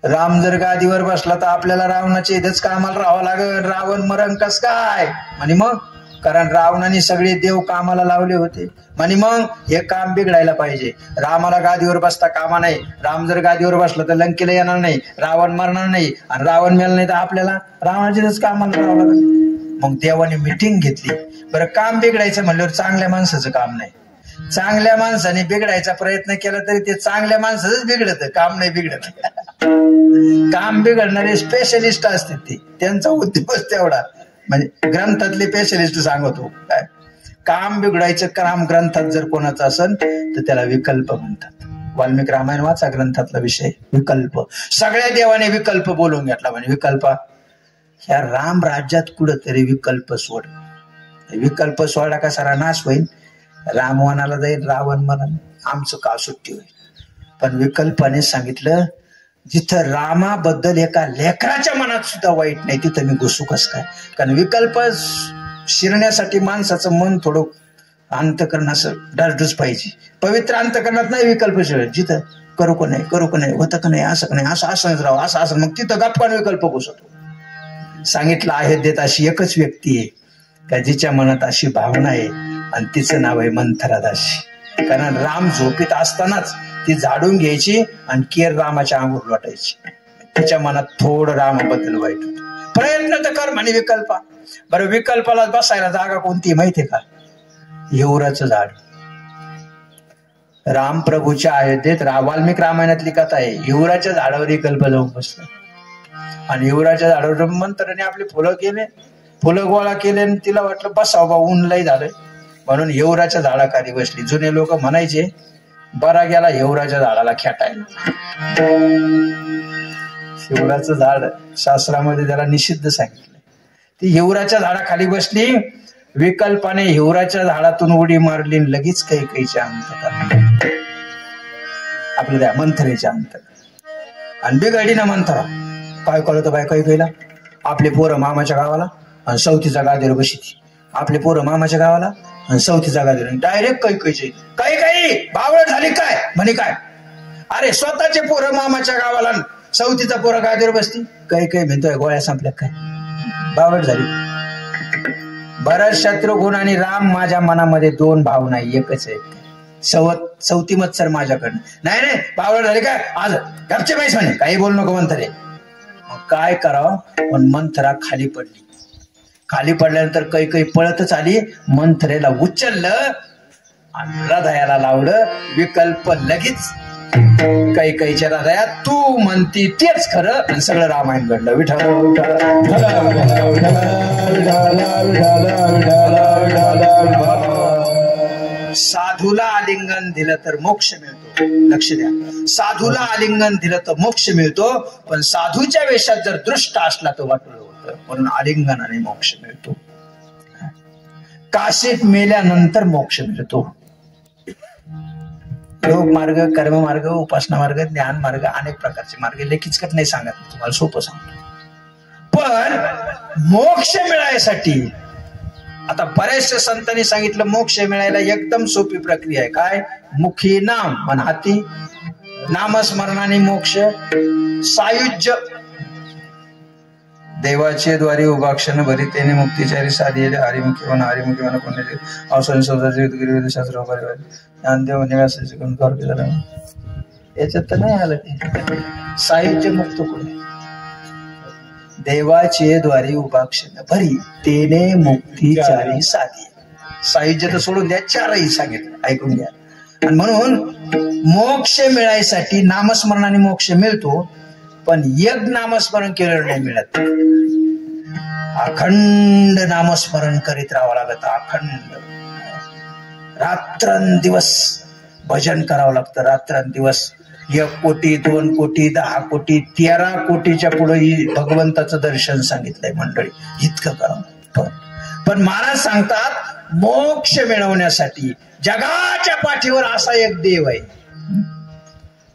राम जर गादीवर बसला तर आपल्याला रावणाच्या इथेच कामाला राहावं लागेल, रावण मरण कस काय म्हणे. मग कारण रावणाने सगळे देव कामाला लावले होते म्हणे, मग हे काम बिघडायला पाहिजे, रामाला गादीवर बसता कामा नाही. राम जर गादीवर बसला तर लंकेला येणार नाही, रावण मरणार नाही, आणि रावण मेला नाही तर आपल्याला रावणाचीच कामाला राहावं लागेल. मग देवाने मिटिंग घेतली. बरं, काम बिघडायचं म्हणल्यावर चांगल्या माणसाचं काम नाही. चांगल्या माणसाने बिघडायचा प्रयत्न केला तरी ते चांगल्या माणसाच बिघडत, काम नाही बिघडत. काम बिघडणारे स्पेशलिस्ट असतात ते, त्यांचा उद्योगच तेवढा. म्हणजे ग्रंथातले स्पेशलिस्ट सांगतो काय, काम बिघडायचं काम ग्रंथात जर कोणाचं असेल तर त्याला विकल्प म्हणतात. वाल्मिक रामायण वाचा, ग्रंथातला विषय विकल्प. सगळ्या देवाने विकल्प बोलून घेतला म्हणजे विकल्पा. ह्या राम राज्यात कुठंतरी विकल्प सोड, विकल्प सोडला का सारा नाश होईल. राम वनाला जाईल, रावण म्हणाल, आमचं का सुट्टी होईल. पण विकल्पाने सांगितलं, जिथं रामाबद्दल एका लेकराच्या मनात सुद्धा वाईट नाही तिथं मी घुसू कस काय. कारण विकल्प शिरण्यासाठी माणसाचं मन थोडं अंतकरण असं डासडूस पाहिजे. पवित्र अंतकरणात नाही विकल्प शिरत, जिथं करू का नाही, करू का नाही, होतं का नाही, असं का नाही, असं असंच राहू, असं असं, मग तिथं गप्पान विकल्प घुसतो. सांगितलं अयोध्येत अशी एकच व्यक्ती आहे का जिच्या मनात अशी भावना आहे, आणि तिचं नाव आहे मंथरादासी. कारण राम झोपीत असतानाच ती झाडून घ्यायची आणि केर रामाच्या अंगावर लोटायची. तिच्या मनात थोडं रामाबद्दल वाईट होत. प्रयत्न तर कर म्हणे विकल्पा. बरं, विकल्पाला बसायला जागा कोणती माहितीये का? हिवराचं झाड. रामप्रभूच्या अयोध्येत वाल्मिक रामायणातली कथा आहे, हिवराच्या झाडावर विकल्प जाऊन बसला, आणि हिवराच्या झाडावर मंत्राने आपले फुलं केले, फुलं गोळा केले, आणि तिला वाटलं बसावं बा, ऊन लय झालंय म्हणून हिवराच्या झाडाखाली बसली. जुने लोक म्हणायचे, बरा गेला हिवराच्या झाडाला खेटायला. हिवराचं झाड शास्त्रामध्ये त्याला निषिद्ध सांगितलं. ती हिवराच्या झाडाखाली बसली, विकल्पाने हिवराच्या झाडातून उडी मारली, लगेच कैकईच्या अंत आपलं त्या मंथरेच्या अंत. आणि बिघडी ना मंथरा. काय कळतं बाय कैकईला, आपले पोरं मामाच्या गावाला आणि सवतीचा गादीवर बशीती, आपले पोरं मामाच्या गावाला आणि सवतीचा गादीवर. डायरेक्ट कैकईचे, काही बावळ झाली काय म्हणे, काय अरे स्वतःचे पोरं मामाच्या गावाला, सवतीचा पोरं गादीवर बसती. काही म्हणतोय गोळ्या संपल्या काय, बावळ झाली. बरंच शत्रुघ्न आणि राम माझ्या मनामध्ये दोन भाव नाही, एकच आहे. सवती मत्सर माझ्याकडनं नाही, नाही बावळ झाली काय, आज गपचे पैसे म्हणे, काही बोलू नको मंथरे. मग काय करावं, पण मंथरा खाली पडली. खाली पडल्यानंतर कैकई पळतच आली, मंथरेला उचललं आणि हृदयाला लावलं. विकल्प लगेच कैकईच्या हृदयात, तू म्हणती तेच खरं, आणि सगळं रामायण घडलं. विठ्ठल साधूला आलिंगन दिलं तर मोक्ष मिळतो. लक्ष द्या, साधूला आलिंगन दिलं तर मोक्ष मिळतो, पण साधूच्या वेशात जर दृष्ट असला तर वाटलं होतं, म्हणून आलिंगनाने मोक्ष मिळतो. काशीत मेल्यानंतर मोक्ष मिळतो. योग मार्ग, कर्म मार्ग, उपासना मार्ग, ज्ञान मार्ग, अनेक प्रकारचे मार्ग. लेखीचकट नाही सांगत, तुम्हाला सोपं सांगतो. पण मोक्ष मिळायसाठी आता बऱ्याचशा संतांनी सांगितलं, मोक्ष मिळायला एकदम सोपी प्रक्रिया आहे. काय? मुखी नाम, मन हाती नामस्मरणाने मोक्ष, सायुज्य देवाचे द्वारी उभाक्षण भरितेने मुक्तिचारी साधिले हरिमुखी म्हणा हरिमुखी म्हणा पुण्य अवसन शोधाचे शास्त्र ज्ञानदेव निवासाचे गुणकार केला. याच्यात तर नाही आलं ते सायुज्य मुक्त कुठे. देवाचे द्वारी उभाक्षण भरी तेने मुक्तिचारी साधी. सायुज्य तर सोडून द्या, चारही सांगितलं, ऐकून घ्या. आणि म्हणून मोक्ष मिळायसाठी नामस्मरणाने मोक्ष मिळतो, पण एक नामस्मरण केलं नाही मिळत. अखंड नामस्मरण करीत राहावं लागत. अखंड रात्रंदिवस भजन करावं लागतं. रात्रंदिवस 1 कोटी 2 कोटी 10 कोटी 13 कोटीच्या पुढे भगवंताचं दर्शन सांगितलंय मंडळी. इतकं करावं. पण महाराज सांगतात मोक्ष मिळवण्यासाठी जगाच्या पाठीवर असा एक देव आहे,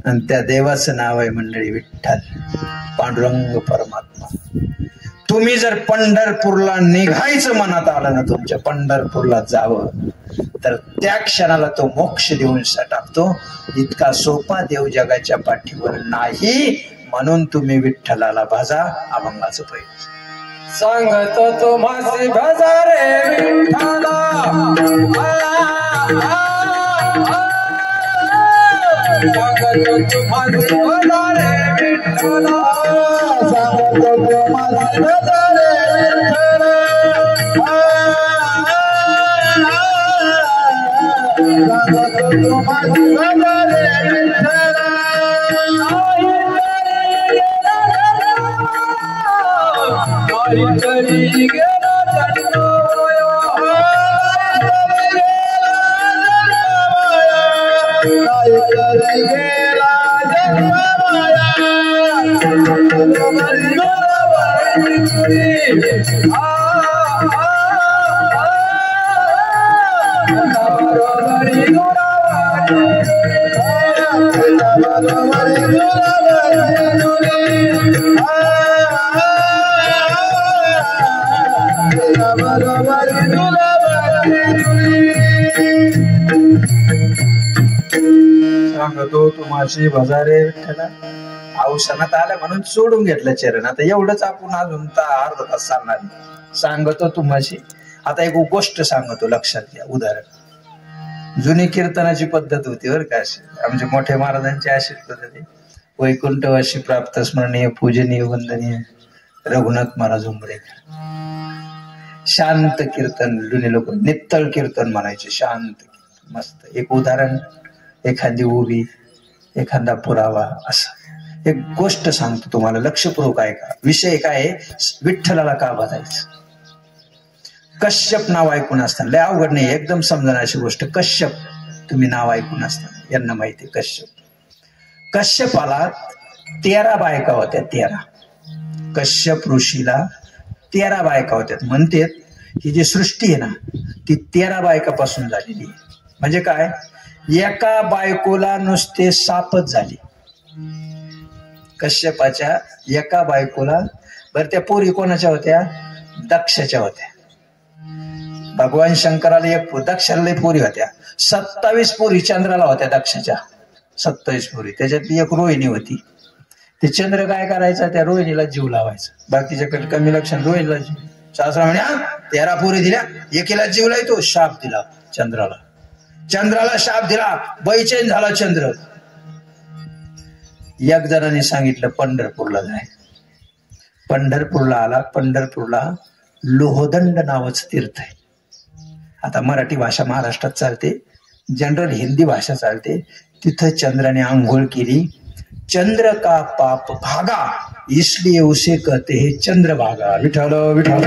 आणि त्या देवाचं नाव आहे मंडळी विठ्ठल, पांडुरंग परमात्मा. तुम्ही जर पंढरपूरला निघायचं मनात आलं ना, तुमच्या पंढरपूरला जावं, तर त्या क्षणाला तो मोक्ष देऊन टाकतो. इतका सोपा देव जगाच्या पाठीवर नाही. म्हणून तुम्ही विठ्ठलाला भाजा अभंगाचं पहिलं. सांगतो तुम्हासी भजा रे विठ्ठला, सांगतो तुम्हासी भजा रे विठ्ठला, सांगतो तुम्हासी भजा रे विठ्ठला, सांगतो तुम्हासी भजा रे विठ्ठला. करी गेला जन्मोया, करी गेला जन्मोया, सांगतो तुम्हाशी भजारे विठ्ठला. औषणात आलं म्हणून सोडून घेतलं चरण. आता एवढंच आपण अजून अर्धा तास सांगणार. सांगतो तुम्हाशी. आता एक गोष्ट सांगतो, लक्षात घ्या. उदाहरण, जुनी कीर्तनाची पद्धत होती बरं का. आमच्या मोठ्या महाराजांची अशीच पद्धती. वैकुंठवासी प्राप्त स्मरणीय पूजनीय वंदनीय रघुनाथ महाराज उंबरेकर. शांत कीर्तन, जुने लोक नित्तळ कीर्तन म्हणायचे. शांत मस्त. एक उदाहरण, एखादी उभी, एखादा पुरावा, असं एक गोष्ट सांगतो तुम्हाला. लक्षपूर्वक ऐका. विषय काय आहे, विठ्ठलाला का भजायचं. कश्यप नाव ऐकून असताना, लय अवघड नाही, एकदम समजणार अशी गोष्ट. कश्यप तुम्ही नाव ऐकून असताना, यांना माहिती कश्यप. कश्यपाला 13 बायका होत्या. 13. कश्यप ऋषीला 13 बायका होत्या. म्हणतात ही जी सृष्टी आहे ना, ती 13 बायकापासून झालेली आहे. म्हणजे काय, एका बायकोला नुसते सापच झाले. कश्यपाच्या एका बायकोला. बरं, त्या पोरी कोणाच्या होत्या, दक्षाच्या होत्या. भगवान शंकराला एक दक्षाला लय पोरी होत्या. 27 पोरी चंद्राला होत्या दक्षाच्या. 27 पोरी. त्याच्यातली एक रोहिणी होती. ते चंद्र काय करायचा, त्या रोहिणीला जीव लावायचा. बाकीच्याकडे कमी लक्षण, रोहिणीला जीव. शास्त्र म्हणे 13 पोरी दिल्या, एकीला जीव लावतो. शाप दिला चंद्राला. चंद्राला शाप दिला, बैचैन झाला चंद्र. एक जणांनी सांगितलं पंढरपूरला जाय. पंढरपूरला आला. पंढरपूरला लोहदंड नावाचं तीर्थ आहे. आता मराठी भाषा महाराष्ट्रात चालते, जनरल हिंदी भाषा चालते. तिथं चंद्राने आंघोळ केली. चंद्र का पाप भागा, इसलिए उसे कहते हैं चंद्रभागा. विठ्ठल विठ्ठल.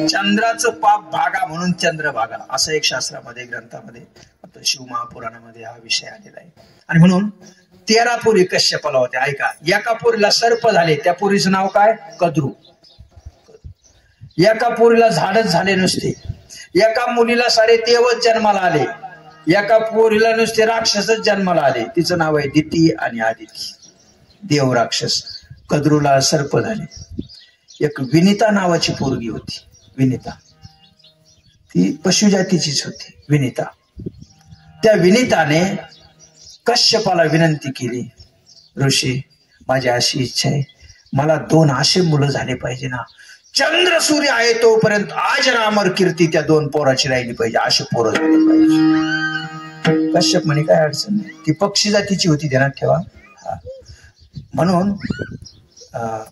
चंद्राचं पाप भागा म्हणून चंद्रभागा, असं एक शास्त्रामध्ये, ग्रंथामध्ये, शिव महापुराणामध्ये हा विषय आलेला आहे. आणि म्हणून 13 पोरी कश्यपाला होत्या. ऐका, एका पोरीला सर्प झाले. त्या पोरीचं नाव काय, कद्रू. एका पोरीला झाडच झाले नुसते. एका मुलीला 3.5 देवच जन्माला आले. एका पोरीला नुसते राक्षसच जन्माला आले. तिचं नाव आहे दिती आणि आदिती. देव राक्षस. कद्रूला सर्प झाले. एक विनिता नावाची पोरगी होती. विनिता. ती पशुजातीचीच होती विनिता. त्या विनिताने कश्यपाला विनंती केली, ऋषी माझी अशी इच्छा आहे, मला 2 असे मुलं झाले पाहिजे ना, चंद्र सूर्य आहे तोपर्यंत आजरामर कीर्ती त्या 2 पोराची राहिली पाहिजे, असे पोरं झाले पाहिजे. कश्यप म्हणे काय अडचण नाही, ती पक्षी जातीची होती ध्यानात ठेवा. म्हणून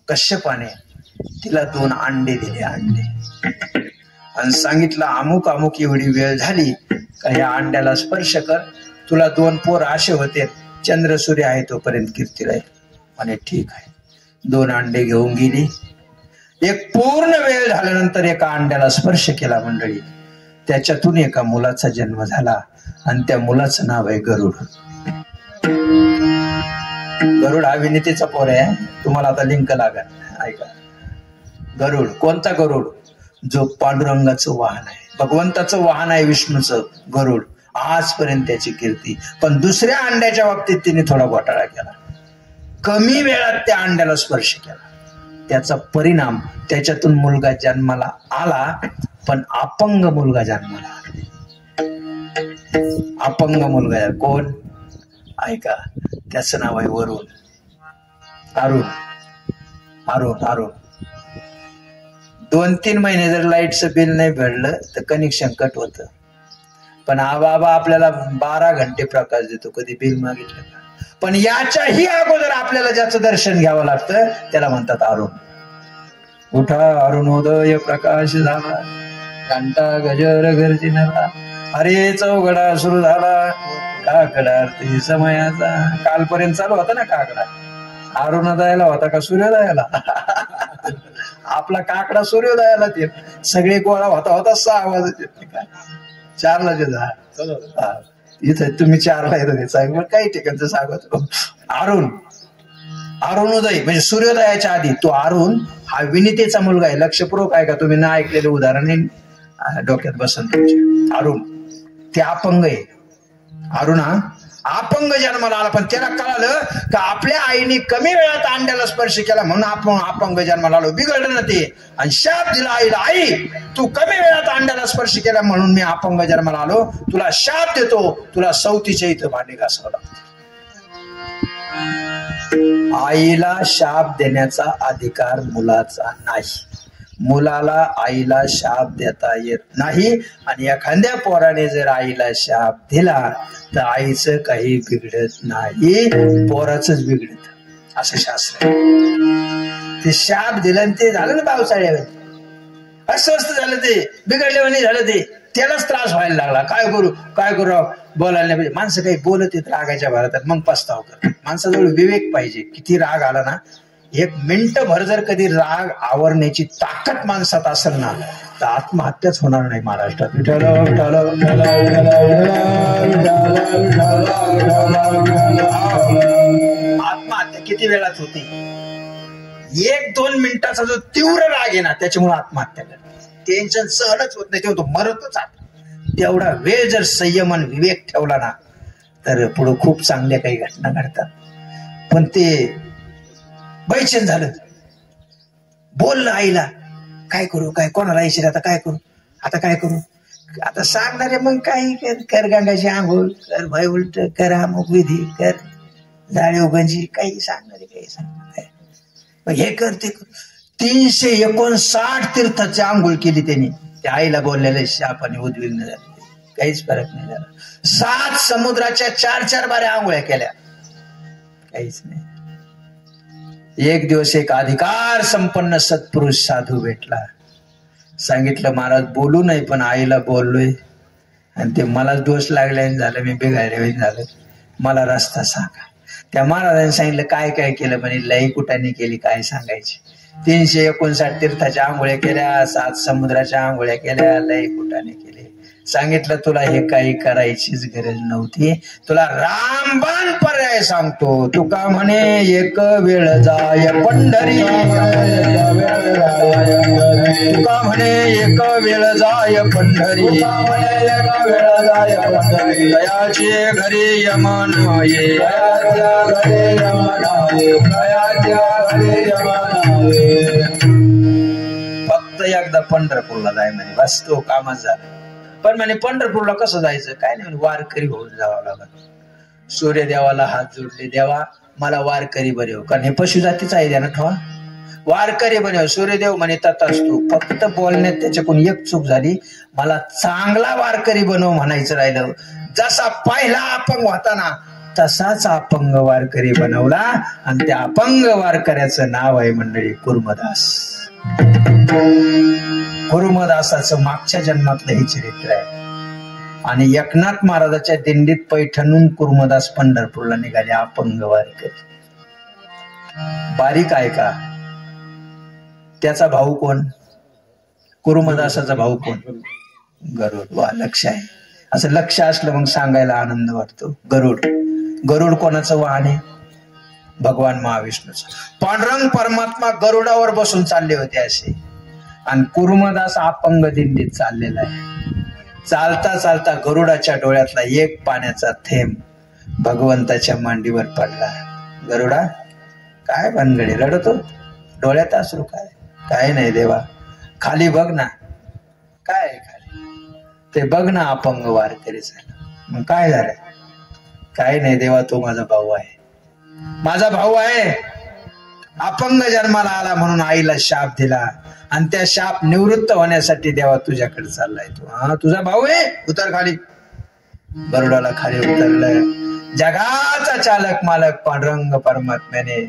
कश्यपाने तिला 2 अंडे दिले, अंडे, आणि सांगितलं अमुक अमुक एवढी वेळ झाली का या अंड्याला स्पर्श कर, तुला 2 पोर असे होते, चंद्र सूर्य आहे तोपर्यंत कीर्ती राहील. आणि ठीक आहे. 2 अंडे घेऊन गेली. एक पूर्ण वेळ झाल्यानंतर एका अंड्याला स्पर्श केला मंडळी, त्याच्यातून एका मुलाचा जन्म झाला आणि त्या मुलाचं नाव आहे गरुड. गरुड हा विनितेचा पोर आहे. तुम्हाला आता लिंक लागेल, ऐका. गरुड कोणता गरुड? जो पांडुरंगाचं वाहन आहे, भगवंताचं वाहन आहे विष्णूचं गरुड. आजपर्यंत त्याची कीर्ती. पण दुसऱ्या अंड्याच्या बाबतीत तिने थोडा घोटाळा केला. कमी वेळात त्या अंड्याला स्पर्श केला. त्याचा परिणाम त्याच्यातून मुलगा जन्माला आला, पण अपंग मुलगा जन्माला आला. अपंग मुलगा कोण? ऐका, त्याचं नाव आहे वरुण. अरुण अरुण अरुण 2-3 महिने जर लाईटचं बिल नाही भरलं तर कनेक्शन कट होतं. पण हा बाबा आपल्याला 12 घंटे प्रकाश देतो, कधी बिल मागितलं का? पण याच्याही अगोदर आपल्याला ज्याचं दर्शन घ्यावं लागतं त्याला म्हणतात अरुण. उठा अरुणोदय प्रकाश झाला, घंटा गजर गर्जिनला, अरे चौघडा सुरू झाला, काकडा आरती समयाचा. कालपर्यंत चालू होता ना काकडा, अरुणोदयाला होता का सूर्योदयाला? आपला काकडा सूर्योदयाला ते सगळे गोळा होता होता 6 वाजता, 4ला जा. इथं तुम्ही 4ला येत सांग, काही ठिकाणचं सांगत. अरुणोदय म्हणजे सूर्योदयाच्या आधी तो अरुण हा विनितेचा मुलगा आहे. लक्षपूर्वक आहे का, तुम्ही ना ऐकलेलं उदाहरण डोक्यात बसन तुमच्या. अरुण ते अपंग आहे. अरुण हा अपंग जन्माला आला, पण त्याला कळालं का आपल्या आईने कमी वेळात अंड्याला स्पर्श केला म्हणून आपण अपंग जन्माला आलो. बिघडलं ना ते, आणि शाप दिला आईला, आई तू कमी वेळात अंड्याला स्पर्श केला म्हणून मी अपंग जन्माला आलो, तुला शाप देतो, तुला सवतीच्या इथं भांडी घासावं लागतं. आईला शाप देण्याचा अधिकार मुलाचा नाही. मुलाला आईला शाप देता येत नाही. आणि एखाद्या पोराने जर आईला शाप दिला तर आईचं काही बिघडत नाही, पोराचंच बिघडत, असं शास्त्र. ते शाप दिलं आणि ते झालं ना पावसाळ्यावर, अस्वस्थ झालं, ते बिघडल्यावर झालं, ते त्यालाच त्रास व्हायला लागला. काय करू बोलायला नाही. माणसं काही बोलत येत रागाच्या भारतात, मग पस्ताव कर. माणसाजवळ विवेक पाहिजे. किती राग आला ना, 1 मिनिटभर जर कधी राग आवरण्याची ताकद माणसात असेल ना तर आत्महत्याच होणार नाही महाराष्ट्रात. आत्महत्या किती वेळात होती? 1-2 मिनिटाचा जो तीव्र राग आहे ना त्याच्यामुळे आत्महत्या करते. टेन्शन सहनच होत नाही, तेव्हा तो मरतच आता. तेवढा वेळ जर संयम आणि विवेक ठेवला ना तर पुढे खूप चांगल्या काही घटना घडतात. पण ते बैचेन झालं, बोललं आईला, काय करू, काय कोणाला इशारा, आता काय करू, आता सांगणारे मग काही कर, गंगाची आंघोळ कर, भाई उलट कर, अमुक विधी कर, जाळी गंजी, काही सांगणारे. मग हे कर ते कर. 359 तीर्थाची आंघोळ केली त्यांनी. त्या आईला बोललेले शाप आणि उद्विग्न झाले, काहीच फरक नाही झाला. 7 समुद्राच्या 4-4 बाऱ्या आंघोळ्या केल्या, काहीच नाही. एक दिवस एक अधिकार संपन्न सत्पुरुष साधू भेटला. सांगितलं महाराज बोलू नाही, पण आईला बोललोय आणि ते मलाच दोष लागल्याने झालं, मी बेगायरे झालं, मला रस्ता सांगा. त्या महाराजांनी सांगितलं काय काय केलं म्हणे. लई कुटाने केली, काय सांगायची. 359 तीर्थाच्या आंघोळ्या केल्या, 7 समुद्राच्या आंघोळ्या केल्या, लई कुटाने केले. सांगितलं तुला हे काही करायचीच गरज नव्हती, तुला रामबाण पर्याय सांगतो. तुका म्हणे एक वेळ जाय पंढरी, तुका म्हणे एक वेळ जाय पंढरी, दयाचे घरी यमन ये, फक्त एकदा पंढरपूरला जाय म्हणे, बस तो कामच झालं. पण म्हणे पंढरपूरला कसं जायचं, काय नाही म्हणे वारकरी होऊन जावं लागत. सूर्यदेवाला हात जोडले, देवा मला वारकरी बनव, कारण हे पशुजातीच आहे त्यानं ठेवा, वारकरी बनव. सूर्यदेव म्हणे तथास्तु. फक्त बोलण्यात त्याच्याकडून एक चूक झाली, मला चांगला वारकरी बनव म्हणायचं राहिलं. जसा पहिला अपंग होता ना तसाच अपंग वारकरी बनवला, आणि त्या अपंग वारकऱ्याचं नाव आहे मंडळी कुर्मदास. कुर्मदासाचं मागच्या जन्मातलं हे चरित्र आहे. आणि एकनाथ महाराजाच्या दिंडीत पैठणून कुर्मदास पंढरपूरला निघाले अपंग वारकरी. बारीक आहे का? त्याचा भाऊ कोण? कुर्मदासाचा भाऊ कोण? गरुड. वा, लक्ष आहे. असं लक्ष असलं मग सांगायला आनंद वाटतो. गरुड. गरुड कोणाचं वाहन आहे? भगवान महाविष्णूचं. पांडुरंग परमात्मा गरुडावर बसून चालले होते असे, आणि कुर्मदास अपंग दिंडीत चाललेला आहे. चालता चालता गरुडाच्या डोळ्यातला एक पाण्याचा थेंब भगवंताच्या मांडीवर पडला. गरुडा, काय भानगडी रडतो? डोळ्यात अश्रू काय? काय नाही देवा, खाली बघ ना. काय खाली? ते बघ ना, अपंग वारकरी झालं. मग काय झालं? काय नाही देवा, तो माझा भाऊ आहे, माझा भाऊ आहे. अपंग जन्माला आला म्हणून आईला शाप दिला, आणि त्या शाप निवृत्त होण्यासाठी देवा तुझ्याकडे चाललाय तो. हा, तुझा भाऊ आहे, उतर खाली. गरुडाला खाली उतरलं. जगाचा चालक मालक पांडुरंग परमात्म्याने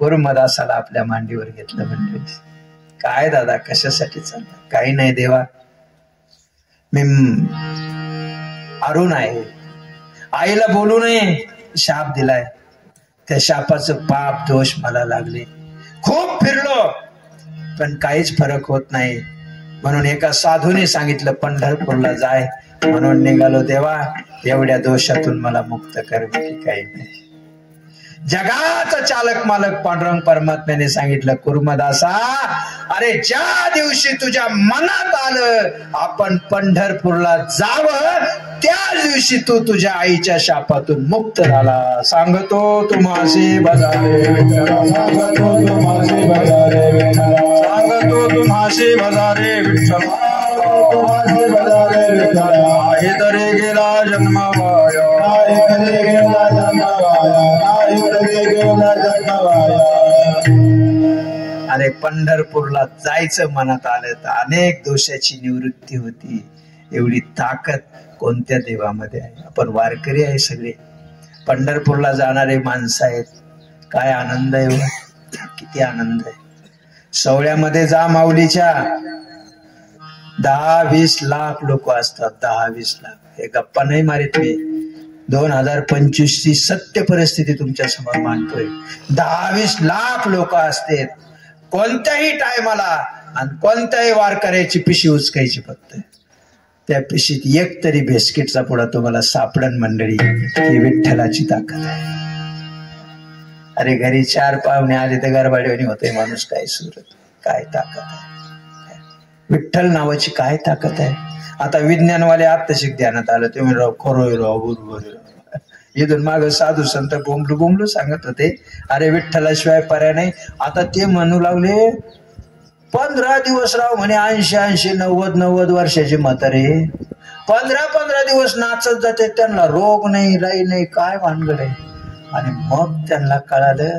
कुर्मदासाला आपल्या मांडीवर घेतलं. म्हणजे काय दादा, कशासाठी चालला? काही नाही देवा, मी अरुण आहे, आईला बोलू नये शाप दिलाय, त्या शापाचं पाप दोष मला लागले. खूप फिरलो पण काहीच फरक होत नाही, म्हणून एका साधूने सांगितलं पंढरपूरला जाय. म्हणून निघालो देवा, एवढ्या दोषातून मला मुक्त कर. काही नाही. जगाचा चालक मालक पांडुरंग परमात्म्याने सांगितलं, कुर्मदासा, अरे ज्या दिवशी तुझ्या मनात आलं आपण पंढरपूरला जावं, त्या दिवशी तू तुझ्या आईच्या शापातून मुक्त झाला. सांगतो तुम्हासी बजारे विठ्ठला, सांगतो तुम्हासी बजारे विठ्ठला, सांगतो तुम्हासी बजारे विठ्ठला, तुम्हासी बजारे विठ्ठला. आहे तरी गेला जन्मावाया, आहे तरी गेला जन्मावाया, आहे तरी गेला जन्मावाया. अरे पंढरपूरला जायचं मनात आलं तर अनेक दोषाची निवृत्ती होती. एवढी ताकद कोणत्या देवामध्ये आहे? आपण वारकरी आहे सगळे, पंढरपूरला जाणारे माणसं आहेत. काय आनंद आहे, किती आनंद आहे. सवळ्यामध्ये जा माऊलीच्या, 10-20 लाख लोक असतात. 10-20 लाख. हे गप्पा नाही मारित मी. 2025 ची सत्य परिस्थिती तुमच्या समोर मांडतोय. 10-20 लाख लोक असतात कोणत्याही टायमाला, आणि कोणत्याही वारकऱ्याची पिशी उचकायची. फक्त त्या पिशीत एक तरी बिस्किटचा पुडा तुम्हाला सापडन मंडळी. ही विठ्ठलाची ताकद आहे. अरे घरी 4 पाहुणे आले तर गरबाडीवाणी होते माणूस. काय सुरत, काय ताकद आहे विठ्ठल नावाची, काय ताकद आहे. आता विज्ञानवाले आत्ताशिक ध्यानात आलं. तुम्ही राव खरोय राव, बरोबर. इथून माग साधू संत बोंबलू बोंबलू सांगत होते, अरे विठ्ठलाशिवाय पर्याय नाही. आता ते म्हणू लागले 15 दिवस राव म्हणे, 80-80, 90-90 वर्षाचे म्हातारे 15-15 दिवस नाचत जाते, त्यांना रोग नाही, राई नाही, काय भानगड आहे. आणि मग त्यांना कळालं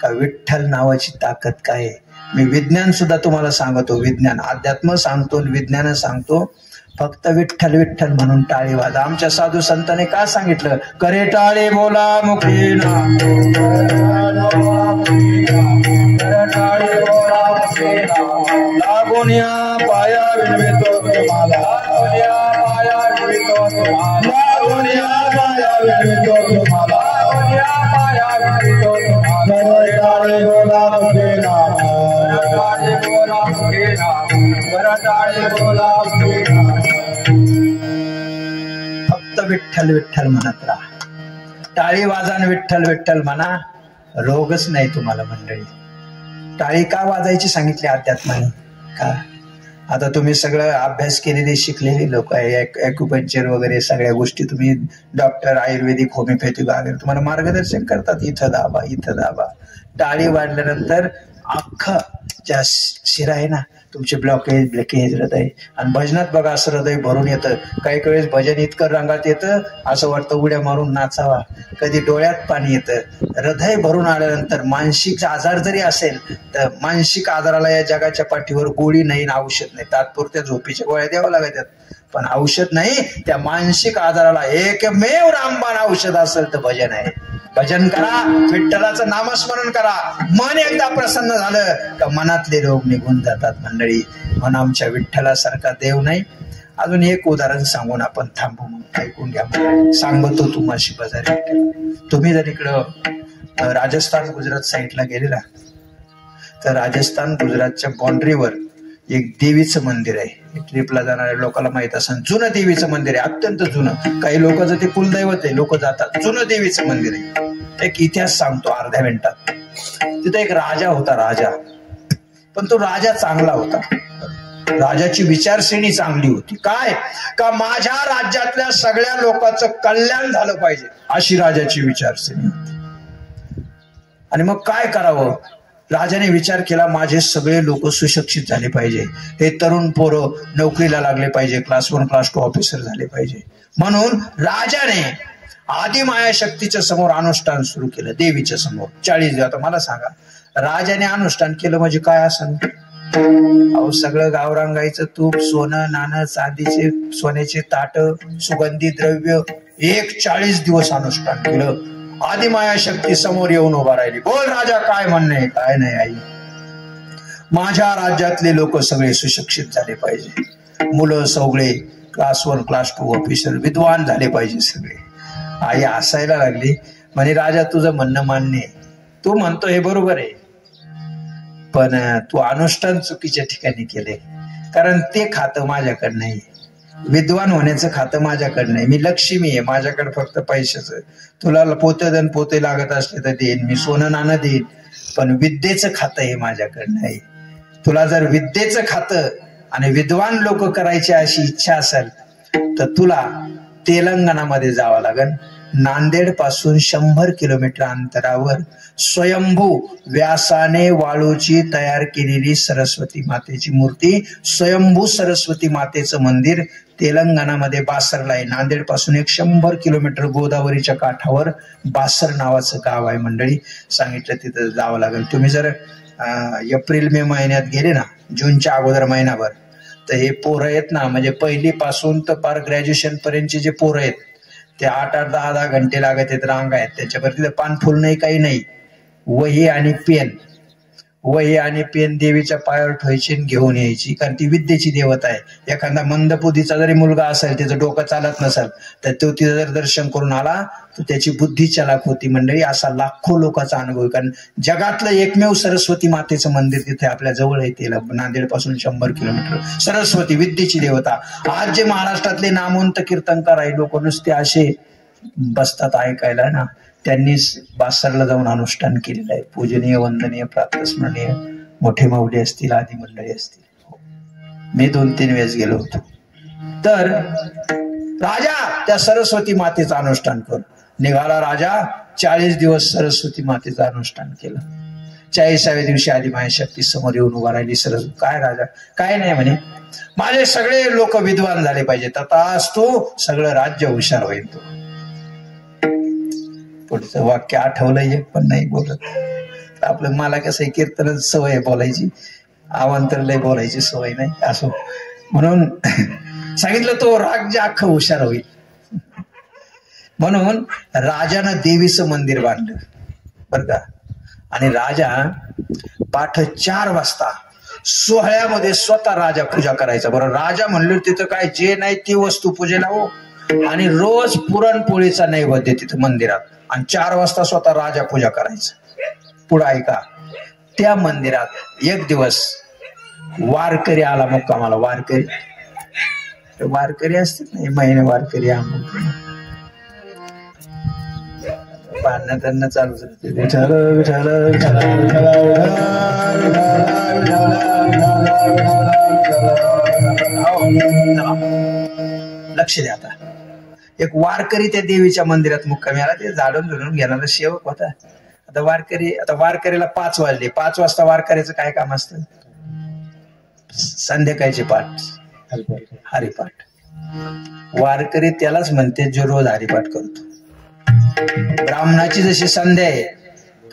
का विठ्ठल नावाची ताकद काय आहे. मी विज्ञान सुद्धा तुम्हाला सांगतो, विज्ञान, अध्यात्म सांगतो, विज्ञान सांगतो. फक्त विठ्ठल विठ्ठल म्हणून टाळी वाजा. आमच्या साधू संतांनी काय सांगितलं? करे टाळी बोला मुखीना, लागून या पाया विनवितो तुम्हाला, पाया विनवितो तुम्हाला, लागून या पाया विनवितो तुम्हाला, पाया विनवितो तुम्हाला. करे टाळी बोला मुखीना, टाळी बोला मुखीना, करे टाळी बोला मुखीना. फक्त विठ्ठल विठ्ठल म्हणत राहा. टाळी वाजान विठ्ठल विठ्ठल म्हणा, रोगच नाही तुम्हाला मंडळी. टाळी का वाजायची सांगितली अध्यात्माने? का? आता तुम्ही सगळं अभ्यास केलेले शिकलेले लोक आहे, ॲक्युपंक्चर वगैरे सगळ्या गोष्टी तुम्ही डॉक्टर, आयुर्वेदिक, होमिओपॅथिक वगैरे तुम्हाला मार्गदर्शन करतात. इथं दाबा, इथं दाबा. टाळी वाढल्यानंतर अख्खं ज्या शिरा आहे ना तुमचे ब्लॉकेज हृदय, आणि भजनात बघा असं हृदय भरून येतं. काही वेळेस भजन इतकं रंगात येतं असं वाटतं उड्या मारून नाचावा, कधी डोळ्यात पाणी येतं. हृदय भरून आल्यानंतर मानसिक आजार जरी असेल तर मानसिक आजाराला या जगाच्या पाठीवर गोळी नाही, औषध नाही. तात्पुरत्या झोपीच्या गोळ्या द्याव्या लागतात, पण औषध नाही. त्या मानसिक आजाराला एकमेव रामबाण औषध असेल तर भजन आहे. भजन करा, विठ्ठलाचं नामस्मरण करा. मन एकदा प्रसन्न झालं का मनातले रोग निघून जातात मंडळी. म्हणून आमच्या विठ्ठलासारखा देव नाही. अजून एक उदाहरण सांगून आपण थांबू, मग ऐकून घ्या. सांगतो तुम्हाशी बाजारी. तुम्ही जर इकडं राजस्थान गुजरात साईडला गेलेला तर राजस्थान गुजरातच्या बाउंड्रीवर एक देवीचं मंदिर आहे. ट्रिपला जाणाऱ्या लोकांना माहित असेल, जुनं देवीचं मंदिर आहे, अत्यंत जुनं. काही लोकांचं ते कुलदैवत आहे, लोक जातात. जुनं देवीचं मंदिर आहे. एक इतिहास सांगतो अर्ध्या मिनिटात. तिथे एक राजा होता, राजा. पण तो राजा चांगला होता. राजाची विचारश्रेणी चांगली होती. काय का माझ्या राज्यातल्या सगळ्या लोकांचं कल्याण झालं पाहिजे, अशी राजाची विचारश्रेणी होती. आणि मग काय करावं, राजाने विचार केला माझे सगळे लोक सुशिक्षित झाले पाहिजे, हे तरुण पोरं नोकरीला लागले पाहिजे, क्लास 1 क्लास 2 ऑफिसर झाले पाहिजे. म्हणून राजाने आदिमाया शक्तीच्या समोर अनुष्ठान सुरू केलं, देवीच्या समोर 40 दिवस. आता मला सांगा, राजाने अनुष्ठान केलं म्हणजे काय असं? अहो सगळं गावरांगाईचं तूप, सोनं नाणं, चांदीचे सोन्याचे ताट, सुगंधी द्रव्य, एक 40 दिवस अनुष्ठान केलं. आदिमाया शक्ती समोर येऊन उभा राहिली. बोल राजा, काय म्हणणे? काय नाही आई, माझ्या राज्यातले लोक सगळे सुशिक्षित झाले पाहिजे, मुलं सगळे क्लास 1 क्लास 2 ऑफिसर, विद्वान झाले पाहिजे सगळे. आई हसायला लागली, म्हणे राजा तुझं म्हणणं मान्य आहे, तू म्हणतो हे बरोबर आहे, पण तू अनुष्ठान चुकीच्या ठिकाणी केले. कारण ते खातं माझ्याकडे नाही, विद्वान होण्याचं खातं माझ्याकडे नाही. मी लक्ष्मी आहे, माझ्याकडे फक्त पैशाचं. तुला पोते लागत असले तर देईन, मी सोनं नाणं देईन, पण विद्येचं खातं हे माझ्याकडे नाही. तुला जर विद्येचं खातं आणि विद्वान लोक करायची अशी इच्छा असेल तर तुला तेलंगणामध्ये जावं लागेल. नांदेड पासून 100 किलोमीटर अंतरावर स्वयंभू व्यासाने वाळूची तयार केलेली सरस्वती मातेची मूर्ती, स्वयंभू सरस्वती मातेचं मंदिर तेलंगणामध्ये बासरला आहे. नांदेड पासून 100 किलोमीटर गोदावरीच्या काठावर बासर नावाचं गाव आहे मंडळी. सांगितलं तिथं जावं लागेल. तुम्ही जर एप्रिल मे महिन्यात गेले ना, जूनच्या अगोदर महिनाभर, तर हे पोरं आहेत ना, म्हणजे पहिली पासून तर पार ग्रॅज्युएशन पर्यंतचे जे पोरं आहेत ते 8-8, 10-10 घंटे लागत आहेत, रांग आहेत. त्याच्यावरती पान फुल नाही, काही नाही. वही आणि पेन देवीच्या पायावर ठेवायची, घेऊन यायची, कारण ती विद्येची देवता आहे. एखादा मंदबुद्धीचा जरी मुलगा असेल, त्याचं डोकं चालत नसेल, तर तो तिथं जर दर्शन करून आला तर त्याची बुद्धी चालाक होती मंडळी. असा लाखो लोकांचा अनुभव. कारण जगातलं एकमेव सरस्वती मातेचं मंदिर तिथे आपल्या जवळ आहे, नांदेड पासून 100 किलोमीटर. सरस्वती विद्येची देवता. आज जे महाराष्ट्रातले नामवंत कीर्तनकार आहे, लोक नुसते असे बसतात ऐकायला ना, त्यांनी बासरला जाऊन अनुष्ठान केलेलं आहे. पूजनीय, वंदनीय, प्रातस्मरणीय मोठे माऊली असतील, आदी मंडळी असतील. मी 2-3 वेळेस गेलो होतो. तर राजा त्या सरस्वती मातेचं अनुष्ठान करून निघाला. राजा 40 दिवस सरस्वती मातेचं अनुष्ठान केलं. 40व्या दिवशी आदिमाया शक्ती समोर येऊन उभा राहिली. सरस्वती, काय राजा? काय नाही म्हणे, माझे सगळे लोक विद्वान झाले पाहिजेत, आता तू सगळं राज्य हुशार होईल. तो पुढचं वाक्य आठवलंय एक पण नाही बोलत. आपलं मला कसं कीर्तन सवय बोलायची, आवांतर लय बोलायची सवय नाही, असो म्हणून सांगितलं तो राज्य अख्खं हुशार होईल. म्हणून राजानं देवीचं मंदिर बांधलं बरं का. आणि राजा पाठ 4 वाजता सोहळ्यामध्ये स्वतः राजा पूजा करायचा. बरं, राजा म्हणलं तिथं काय जे नाही ती वस्तू पूजेला हो, आणि रोज पुरणपोळीचा नैवेद्य तिथं मंदिरात, आणि 4 वाजता स्वतः राजा पूजा करायचं. पुढं ऐका, त्या मंदिरात एक दिवस वारकरी आला मुक्कामाला. वारकरी असतात नाही, महिने वारकरी भांडणं त्यांना चालूच राहते. लक्ष द्या. आता एक वारकरी त्या देवीच्या मंदिरात मुक्कामी आला. ते झाडून घेणारा सेवक होता. आता वारकरीला 5 वाजले, 5 वाजता वारकऱ्याचं काय काम असतं? संध्याकाळचे पाठ, हरिपाठ. वारकरी त्यालाच म्हणते जो रोज हरिपाठ करतो. ब्राह्मणाची जशी संध्या आहे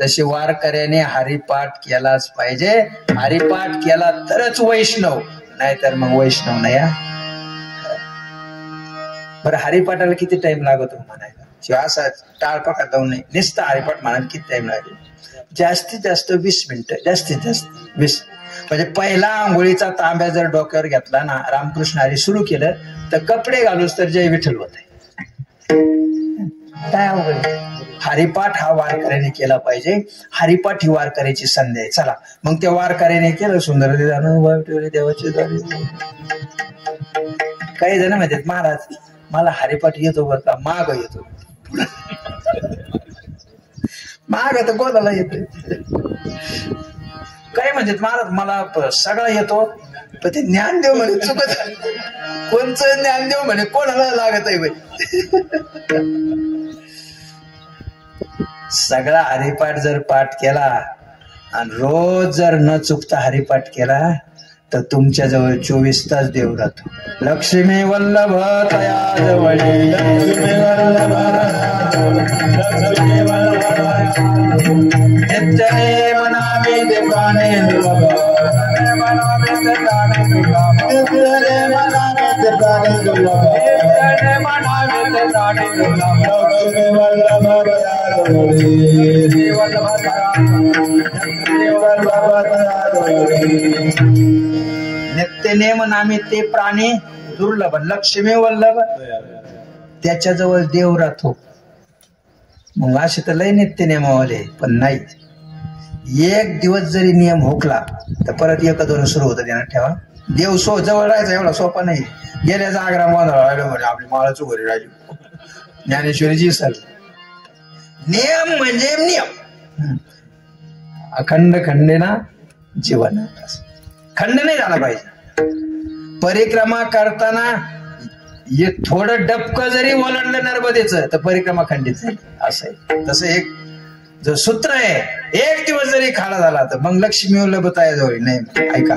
तशी वारकऱ्याने हरिपाठ केलाच पाहिजे. हरिपाठ केला तरच वैष्णव, नाहीतर मग वैष्णव नाही. बरं, हरिपाठाला किती टाइम लागतो म्हणायला? किंवा असा टाळपाका जाऊन नाही, नुसतं हरिपाठ म्हणायला किती टाइम लागेल? जास्तीत जास्त 20 मिनिटं, जास्तीत जास्त 20. म्हणजे पहिला आंघोळीचा तांब्या जर डोक्यावर घेतला ना, रामकृष्ण हरी सुरू केलं तर कपडे घालूस तर जय विठ्ठल होत आहे. काय अवघड? हरिपाठ हा वारकऱ्याने केला पाहिजे. हरिपाठ ही वारकऱ्याची संध्या आहे. चला मग त्या वारकऱ्याने केलं सुंदर देवाची झाली. काही जण म्हणतात महाराज मला हरिपाठ येतो बरं का, माग येतो. माग तर कोणाला येतो? काय म्हणतात महाराज मला सगळं येतो, पण ते ज्ञानदेव म्हणे चुकत. कोणचं ज्ञानदेव म्हणे कोणाला लागत आहे बाई? सगळा हरिपाठ जर पाठ केला आणि रोज जर न चुकता हरिपाठ केला तर तुमच्या जवळ 24 तास देव राहतो. लक्ष्मी वल्लभ तया जवळी, लक्ष्मी वल्लभ नित्य मनामी देवाने नित्यनेम नामी ते प्राणी दुर्लभ. लक्ष्मी वल्लभ त्याच्याजवळ देव राहतो. मग असे तर लय नित्यनेमावाले, पण नाही. एक दिवस जरी नियम हुकला तर परत एक दोन सुरू होतं. ध्यानात ठेवा, देव जवळ राहायचा एवढा सोपा नाही. गेल्या जागरा गोंधळ म्हणे आपली माळा चुकरी राहिली. ज्ञानेश्वरीजी सर नियम म्हणजे नियम. अखंड खंडेना जीवन, खंड नाही झाला पाहिजे. परिक्रमा करताना थोडं डबकं जरी ओलांडलं नर्मदेचं तर परिक्रमा खंडित झाली. असं आहे. तसं एक जो सूत्र आहे, एक दिवस जरी खाला झाला तर मग लक्ष्मी वल्लभताया जवळ नाही. ऐका,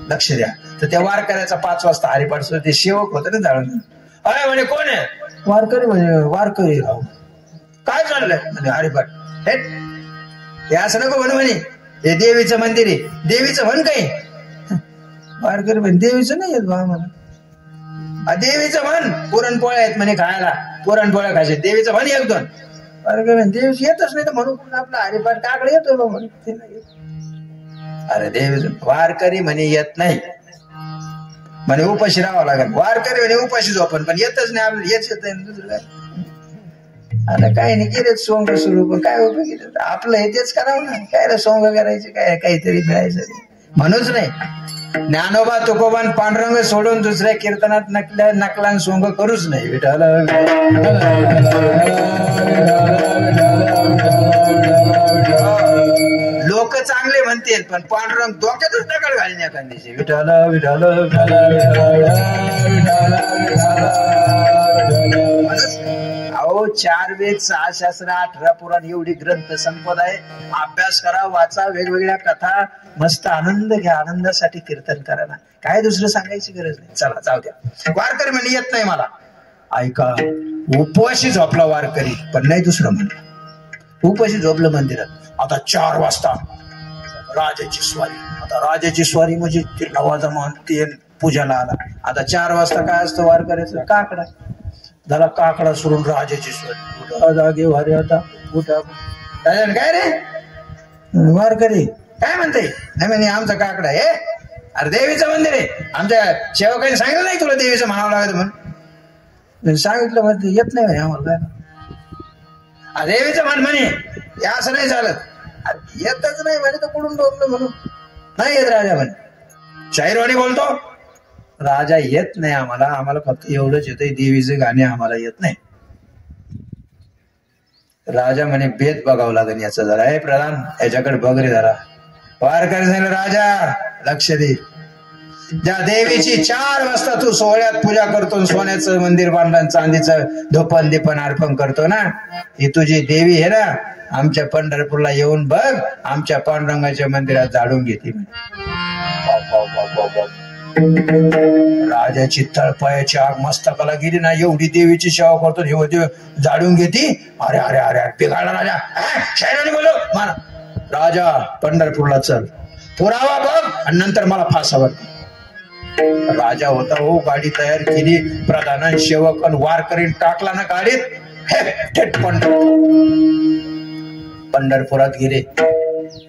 लक्ष द्या. तर त्या वारकऱ्याचा 5 वाजता हरिपाठ सुरू, ते सेवक होतं ना जाळून. अरे म्हणे कोण आहे? वारकरी. म्हणे वारकरी. काय चाललंय? म्हणजे हरिपाठ. हे असं नको म्हणे, म्हणे हे देवीचं मंदिर आहे, देवीचं म्हण काही. वारकरी म्हणे देवीचं नाही येत बा मला. देवीचं म्हण, पुरणपोळ्या आहेत म्हणे खायला, पुरणपोळ्या खायचे, देवीचं म्हण 1-2. वारकरी म्हणे देवीचं येतच नाही तर म्हणून आपला हरिपाठ काकडे येतो म्हणे. ते नाही. अरे देवीचं वारकरी म्हणे येत नाही म्हणे, उपाशी राहावं लागेल. वारकरी म्हणे उपाशी झोपण, पण येतच नाही आपल्याला. येत नाही दुसरं काय. आता काही नाही केले सोंग सुरू, पण काय उपयोग आपलं हे तेच करावं ना. काय सोंग करायचे, काय काहीतरी मिळायचं म्हणूच नाही. ज्ञानोबा तुकोबान पांडुरंग सोडून दुसऱ्या कीर्तनात नकलान सोंग करूच नाही. विठ्ठल लोक चांगले म्हणतील पण पांडुरंग डोक्यातच दगड घालीन एखाद्याचे. विठ्ठल विठ्ठल अहो 4 वेद 6 शास्त्र 18 पुराण एवढी ग्रंथ संपदा आहे. अभ्यास करा, वाचा, वेगवेगळ्या कथा, मस्त आनंद घ्या. आनंदासाठी कीर्तन करा ना, काय दुसरं सांगायची गरज नाही. चला जाऊ द्या. वारकरी म्हणजे येत नाही मला. ऐका, उपवाशी झोपला वारकरी, पण नाही दुसरं म्हणलं. उपवाशी झोपलं मंदिरात. आता 4 वाजता राजाची स्वारी. आता राजाची स्वारी म्हणजे ते लवाजमान ते पूजाला आला. आता 4 वाजता काय असतं वारकऱ्याचं? काकडा. झाला काकडा सोडून राजाची स्वारी. उठा जागे वारे, आता उठा. काय रे वारकरी काय म्हणते? नाही म्हणे आमचा काकडा आहे. अरे देवीचं मंदिर आहे, आमच्या सेवकाने सांगितलं नाही तुला देवीचं म्हणावं लागत म्हणून? सांगितलं म्हणते येत नाही म्हणे आम्हाला. काय देवीचं म्हण म्हणे, असं नाही चालत. येतच नाही म्हणे तर कुठून बोलतो म्हणून? नाही येत राजा म्हणे. शाहीरवाणी बोलतो. राजा येत नाही आम्हाला, आम्हाला फक्त एवढंच येतंय, देवीचे गाणे आम्हाला येत नाही. राजा म्हणे भेद बघावं लागेल याचा जरा. हे प्रधान याच्याकडे बघ रे जरा. वारकरी सांगितलं राजा लक्ष दे. ज्या देवीची 4 वाजता तू सोहळ्यात पूजा करतो, सोन्याचं मंदिर बांधलं, चांदीचं धोपण दीपन अर्पण करतो ना, ही तुझी देवी आहे ना, आमच्या पंढरपूरला येऊन बघ, आमच्या पांडुरंगाच्या मंदिरात झाडून घेते. राजाची तळपायाची आग मस्तकाला गेली ना, एवढी देवीची सेवा करतो, हे देव झाडून घेते. अरे अरे अरे बिघाडा राजा, बोलो मला राजा पंढरपूरला चल, पुरावा बघ आणि नंतर मला फासावर. राजा होता हो, गाडी तयार केली, प्रधान सेवक वारकरी टाकला ना गाडीत, थेट पंढरपुरात गेले.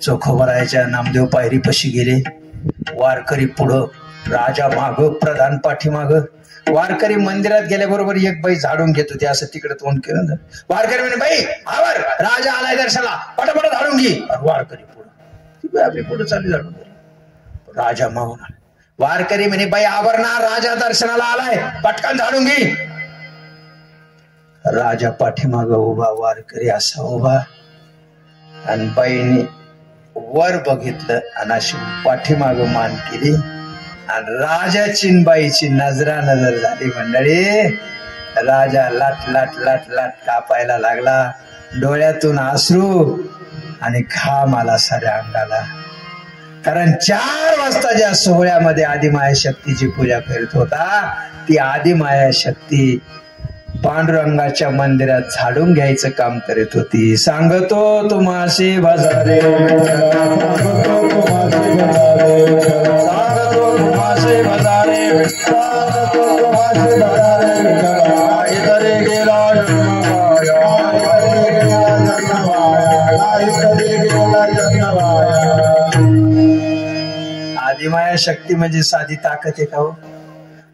चोखोबरायच्या नामदेव पायरी पशी गेले. वारकरी पुढं, राजा माग, प्रधान पाठीमाग. वारकरी मंदिरात गेल्याबरोबर एक बाई झाडून घेत होती, असं तिकडे तोंड केलं. वारकरी म्हणे बाई आवर, राजा आलाय दर्शनाला, पटापट झाडून घे. वारकरी पुढं, आपली पुढे चालली झाडून गेली. राजा मागून आला. वारकरी म्हणे बाई आवर ना, राजा दर्शनाला आलाय, पटकन झाडून घे. राजा पाठीमाग उभा, वारकरी असा उभा, आणि बाईने वर बघितलं आणि अशी पाठीमाग मान केली, आणि राजाची बाईची नजरानजर झाली. मंडळी, राजा लाट लाट लाट लाट कापायला लागला, डोळ्यातून अश्रू आणि घाम आला साऱ्या अंगाला. कारण 4 वाजता ज्या सोहळ्यामध्ये आदिमाया शक्तीची पूजा करीत होता, ती आदिमाया शक्ती पांडुरंगाच्या मंदिरात झाडून घ्यायचं काम करीत होती. सांगतो तुम्हाशी भजारे, सांगतो तुम्हाशी भजारे, आदिमाया शक्ती म्हणजे साधी ताकद आहे का हो?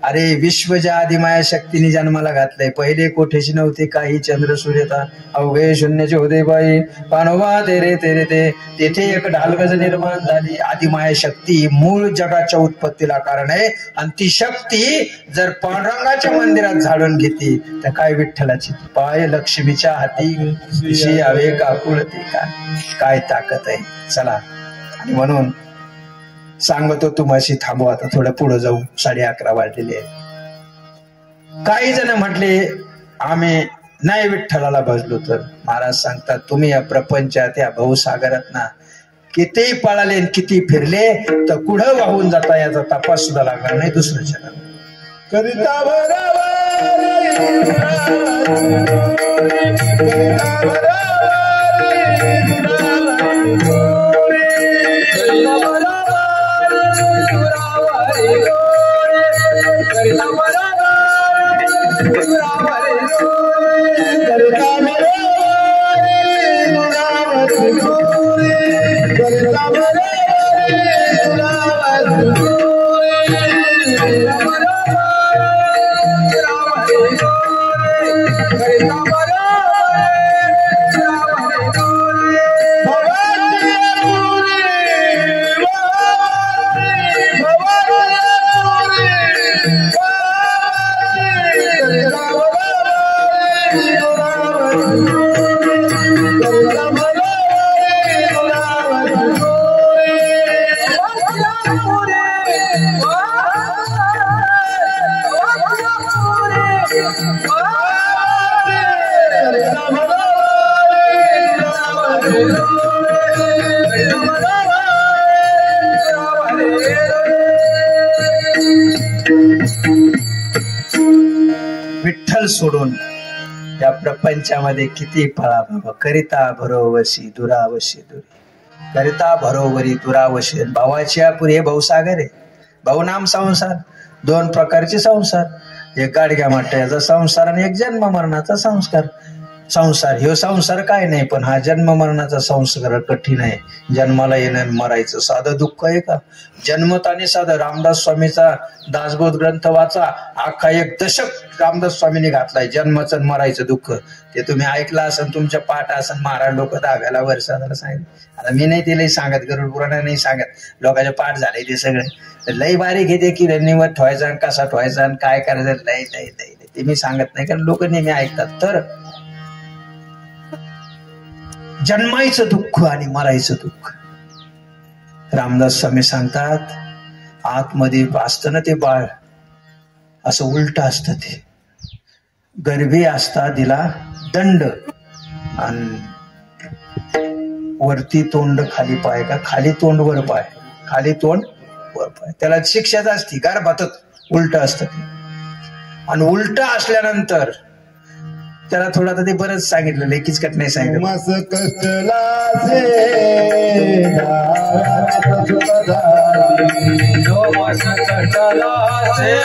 अरे विश्व ज्या आदिमाया शक्तीने जन्माला घातलंय, पहिले कोठेशी नव्हते काही, चंद्र सूर्यता अवघे शून्याचे होते बाई, पानोबा तेरे तेरे ते, तेथे एक ढालगज निर्माण झाली. आदिमाया शक्ती मूळ जगाच्या उत्पत्तीला कारण आहे, आणि ती शक्ती जर पांडुरंगाच्या मंदिरात झाडून घेते तर काय विठ्ठलाची पाय लक्ष्मीच्या हाती यावे काकुळते. काय ताकद आहे. चला, आणि म्हणून सांगतो तुम्हाशी, थांबवा आता थोडं पुढे जाऊ, 11:30 वाजलेले आहेत. काही जण म्हटले आम्ही नाही विठ्ठलाला भजलो तर, महाराज सांगतात तुम्ही या प्रपंचात, या भवसागरात ना किती पळाले किती फिरले तर कुठं वाहून जाता याचा तपास सुद्धा लागणार नाही दुसरं जगात. करिता विठ्ठल सोडून या प्रपंचामध्ये किती पळा बाबा. करिता भरोवशी दुरावशी दुरी, करिता भरोवरी दुरावशी. भावाच्या पुढे भाऊसागर आहे. भाऊनाम संसार, 2 प्रकारचे संसार, एक गाडग्या माट्याचा संसार आणि एक जन्म मरणाचा संस्कार. संसार ह्यो संसार काय नाही, पण हा जन्म मरणाचा संस्कार कठीण आहे. जन्माला येणं मरायचं साधं दुःख आहे का? जन्मत आणि साधं. रामदास स्वामीचा दासबोध ग्रंथ वाचा, अख्खा 1 दशक रामदास स्वामीने घातलाय जन्माचं मरायचं दुःख. ते तुम्ही ऐकलं असन, तुमच्या पाठ असन. महाराज लोक 10व्या वर्षाला सांगितलं. आता मी नाही ते लई सांगत, गरुड पुराण नाही सांगत, लोकांचे पाठ झाले ते सगळे. लई बारीक घेते की निवत ठेवायचा, कसा ठेवायचा, काय करायचं, लई लई लई ते मी सांगत नाही, कारण लोक नेहमी ऐकतात. तर जन्मायचं दुःख आणि मरायचं दुःख. रामदास स्वामी सांगतात, आतमध्ये असतं ना ते बाळ, असं उलट असतं ते. गर्भी असता दिला दंड आणि वरती तोंड खाली पाय, का खाली तोंड वर पाय, खाली तोंड वर पाय. त्याला शिक्षाच असती, गर्भातच उलट असतं ते. आणि उलट असल्यानंतर त्याला थोडा तर ते बरंच सांगितलं, लेकीच कट नाही सांगितलं. मस कष्टलाचे मस कष्टलाचे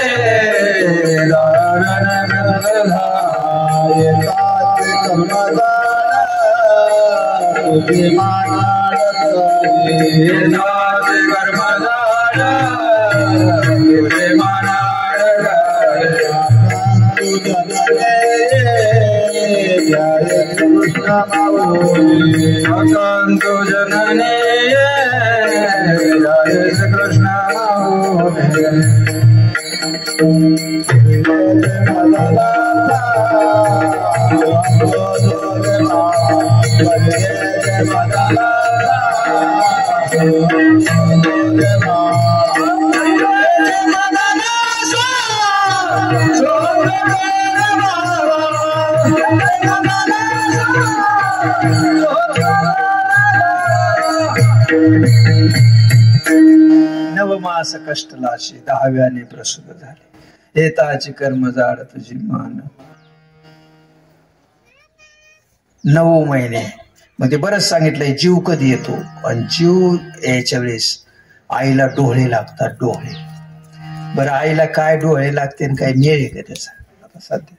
संतो जनने जय श्री कृष्ण नवमास कष्टलाशी 10व्याने प्रसूत झाले. येताची कर्म जाड तुझी मान. 9 महिने मग ते बरंच सांगितलंय जीव कधी येतो. आणि जीव यायच्या वेळेस आईला डोळे लागतात. डोळे बरं, आईला काय डोळे लागते आणि काय मेळ आहे का त्याचा? आता सध्या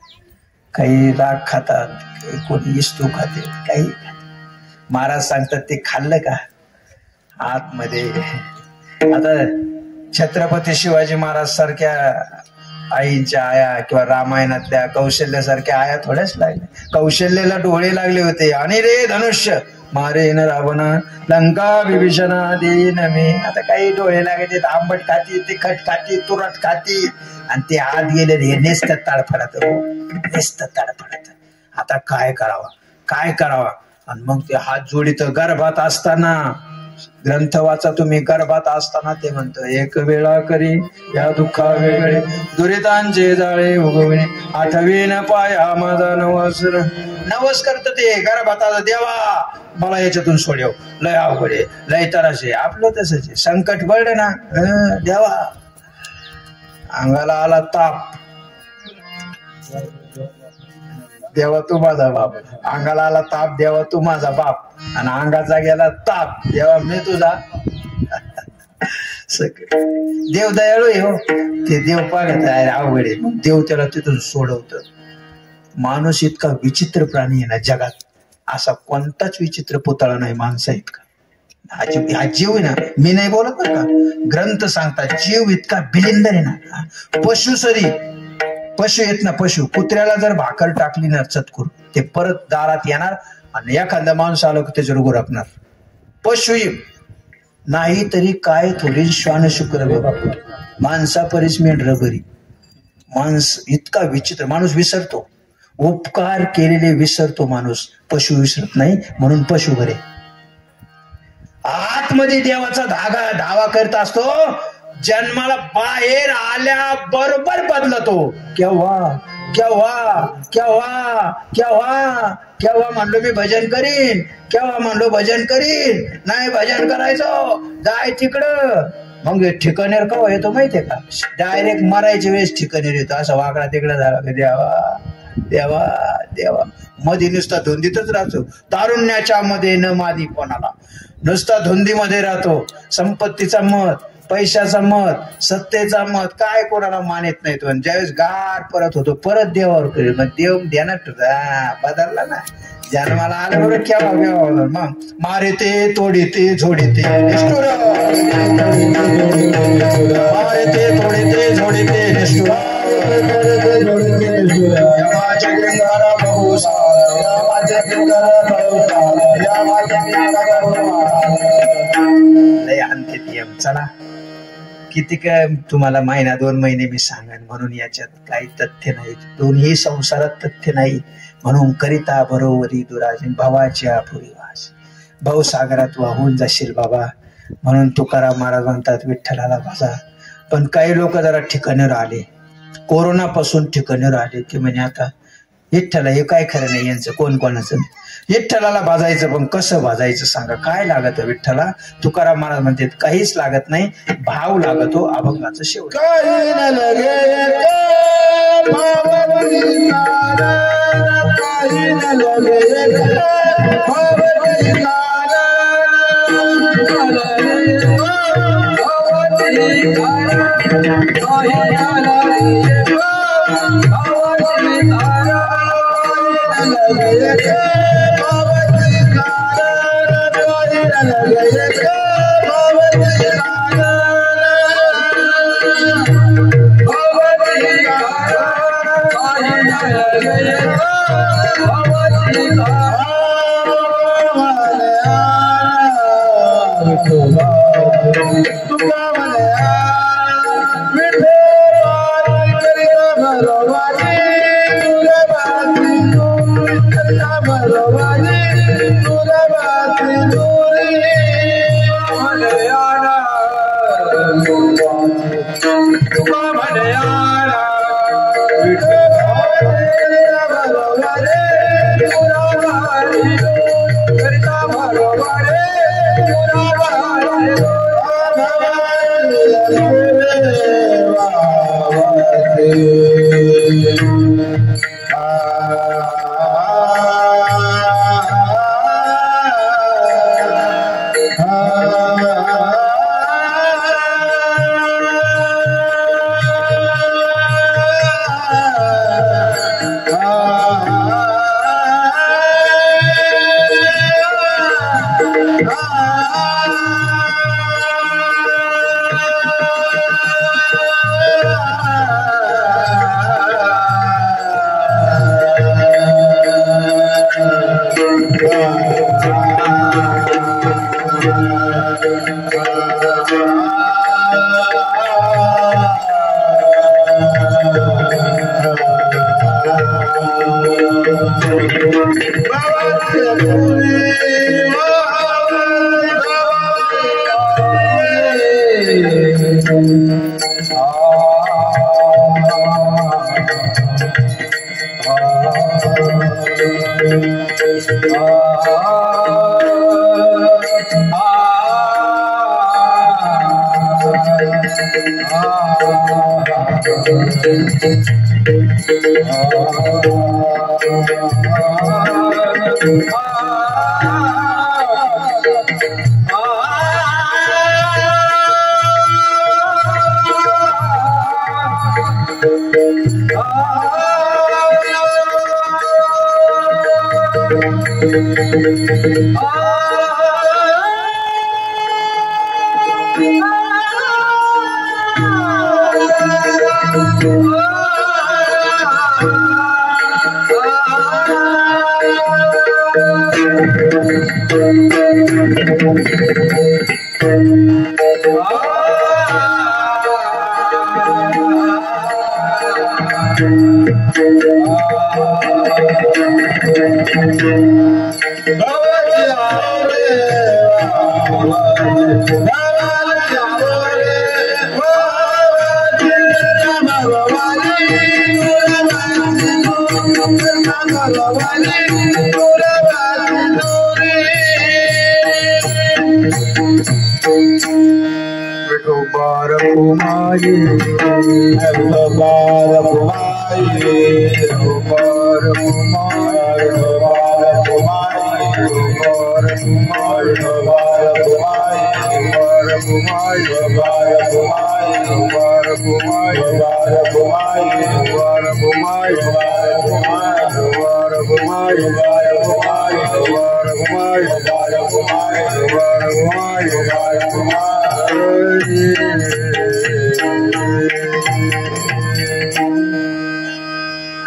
काही राग खातात, कोणी इस्तू खाते, काही महाराज सांगतात ते खाल्लं का आतमध्ये. आता छत्रपती शिवाजी महाराज सारख्या आईच्या आया किंवा रामायणातल्या कौशल्यासारख्या आया थोड्याच लागल्या. कौशल्याला डोळे लागले होते. आणि रे धनुष्य मारे न रावणा लंका विभीषणा देईन मी. आता काही डोळे लागले, आंबट खाती, तिखट खाती, तुरट खाती, आणि ते आत गेले हे नेसत ताडफडात, नेसत ताडफडात. आता काय करावा, काय करावा? आणि मग ते हात जोडीत गर्भात असताना, ग्रंथ वाचा तुम्ही, गर्भात असताना ते म्हणतं एक वेळा करी या दुःखा वेगळे दुरितांचे जाळे उगवणे आठवीन पाया माझा नवस करत ते गर्भात. देवा मला याच्यातून सोडव, लय अवघडे, लय तराशे. आपलं तसंच संकट पडलं ना, देवा अंगाला आला ताप, देवा तू माझा बाप. अंगाला आला ताप, देवा तू माझा बाप. आणि अंगाचा गेला ताप, देवा मी तुझा. देव दयाळू आहे हो. ते देव पाहत आहे अवघड आहे. मग देव त्याला तिथून सोडवत. माणूस इतका विचित्र प्राणी आहे ना जगात, असा कोणताच विचित्र पुतळा नाही माणसा इतका. हा जीव आहे ना, मी नाही बोलत बरं का, ग्रंथ सांगतात जीव इतका बिलिंदर आहे ना. पशु पशु येत ना, पशु कुत्र्याला जर भाकर टाकली ना चतकूर, ते परत दारात येणार आणि एखादा माणूस आलो की त्याच्यावर गुरपणार. पशु नाही तरी काय थोडी श्वान शुक्र माणसा परीस मेंढर बरी. माणूस इतका विचित्र, माणूस विसरतो, उपकार केलेले विसरतो माणूस, पशु विसरत नाही, म्हणून पशु बरे. आतमध्ये देवाचा धावा करत असतो. जन्माला बाहेर आल्या बरोबर बदलतो. केव्हा केव्हा केव्हा केव्हा केव्हा म्हणलो मी भजन करीन, केव्हा म्हणलो भजन करीन, नाही भजन करायचं, जाय तिकडं. मग ठिकाणेर केव्हा येतो माहितीये का? डायरेक्ट मरायच्या वेळेस ठिकाणेर येतो. असं वाकडा तिकडं झाला का देवा देवा देवा. मध्ये नुसता धुंदीतच राहतो. तारुण्याच्या मध्ये न मादी कोणाला, नुसता धुंदीमध्ये राहतो. संपत्तीचा मत, पैशाचा मत, सत्तेचा मत काय कोणाला मानित नाही तो. ज्यावेळेस गार परत होतो परत देवावर करेल. मग देव ध्यानात बदलला ना, जन्माला आलं बरं केव्हा केव्हा. मग मारिते तोडीते झोडीते निष्ठुर, मारिते तोडीते झोडीते निष्ठुर. चला किती काय तुम्हाला महिना 2 महिने मी सांगेन, म्हणून याच्यात काही तथ्य नाही. दोन्ही संसारात तथ्य नाही. म्हणून करिता बरोबरी दुराजी भावाच्या पुरी वास. भाऊ सागरात वाहून जाशील बाबा. म्हणून तुकाराम महाराज म्हणतात विठ्ठलाला भजा. पण काही लोक जरा ठिकाणी राहिले, कोरोनापासून ठिकाणी राहिले की म्हणजे आता विठ्ठला हे काय खरं नाही यांचं, कोण कोणाचं नाही. विठ्ठलाला भाजायचं, पण कसं भाजायचं सांगा, काय लागत विठ्ठला? तुकाराम महाराज म्हणते काहीच लागत नाही, भाव लागतो अभंगाचं शेवट. काही न लगे भावनी तारा, काही न लगे भावनी तारा, भावनी तारा,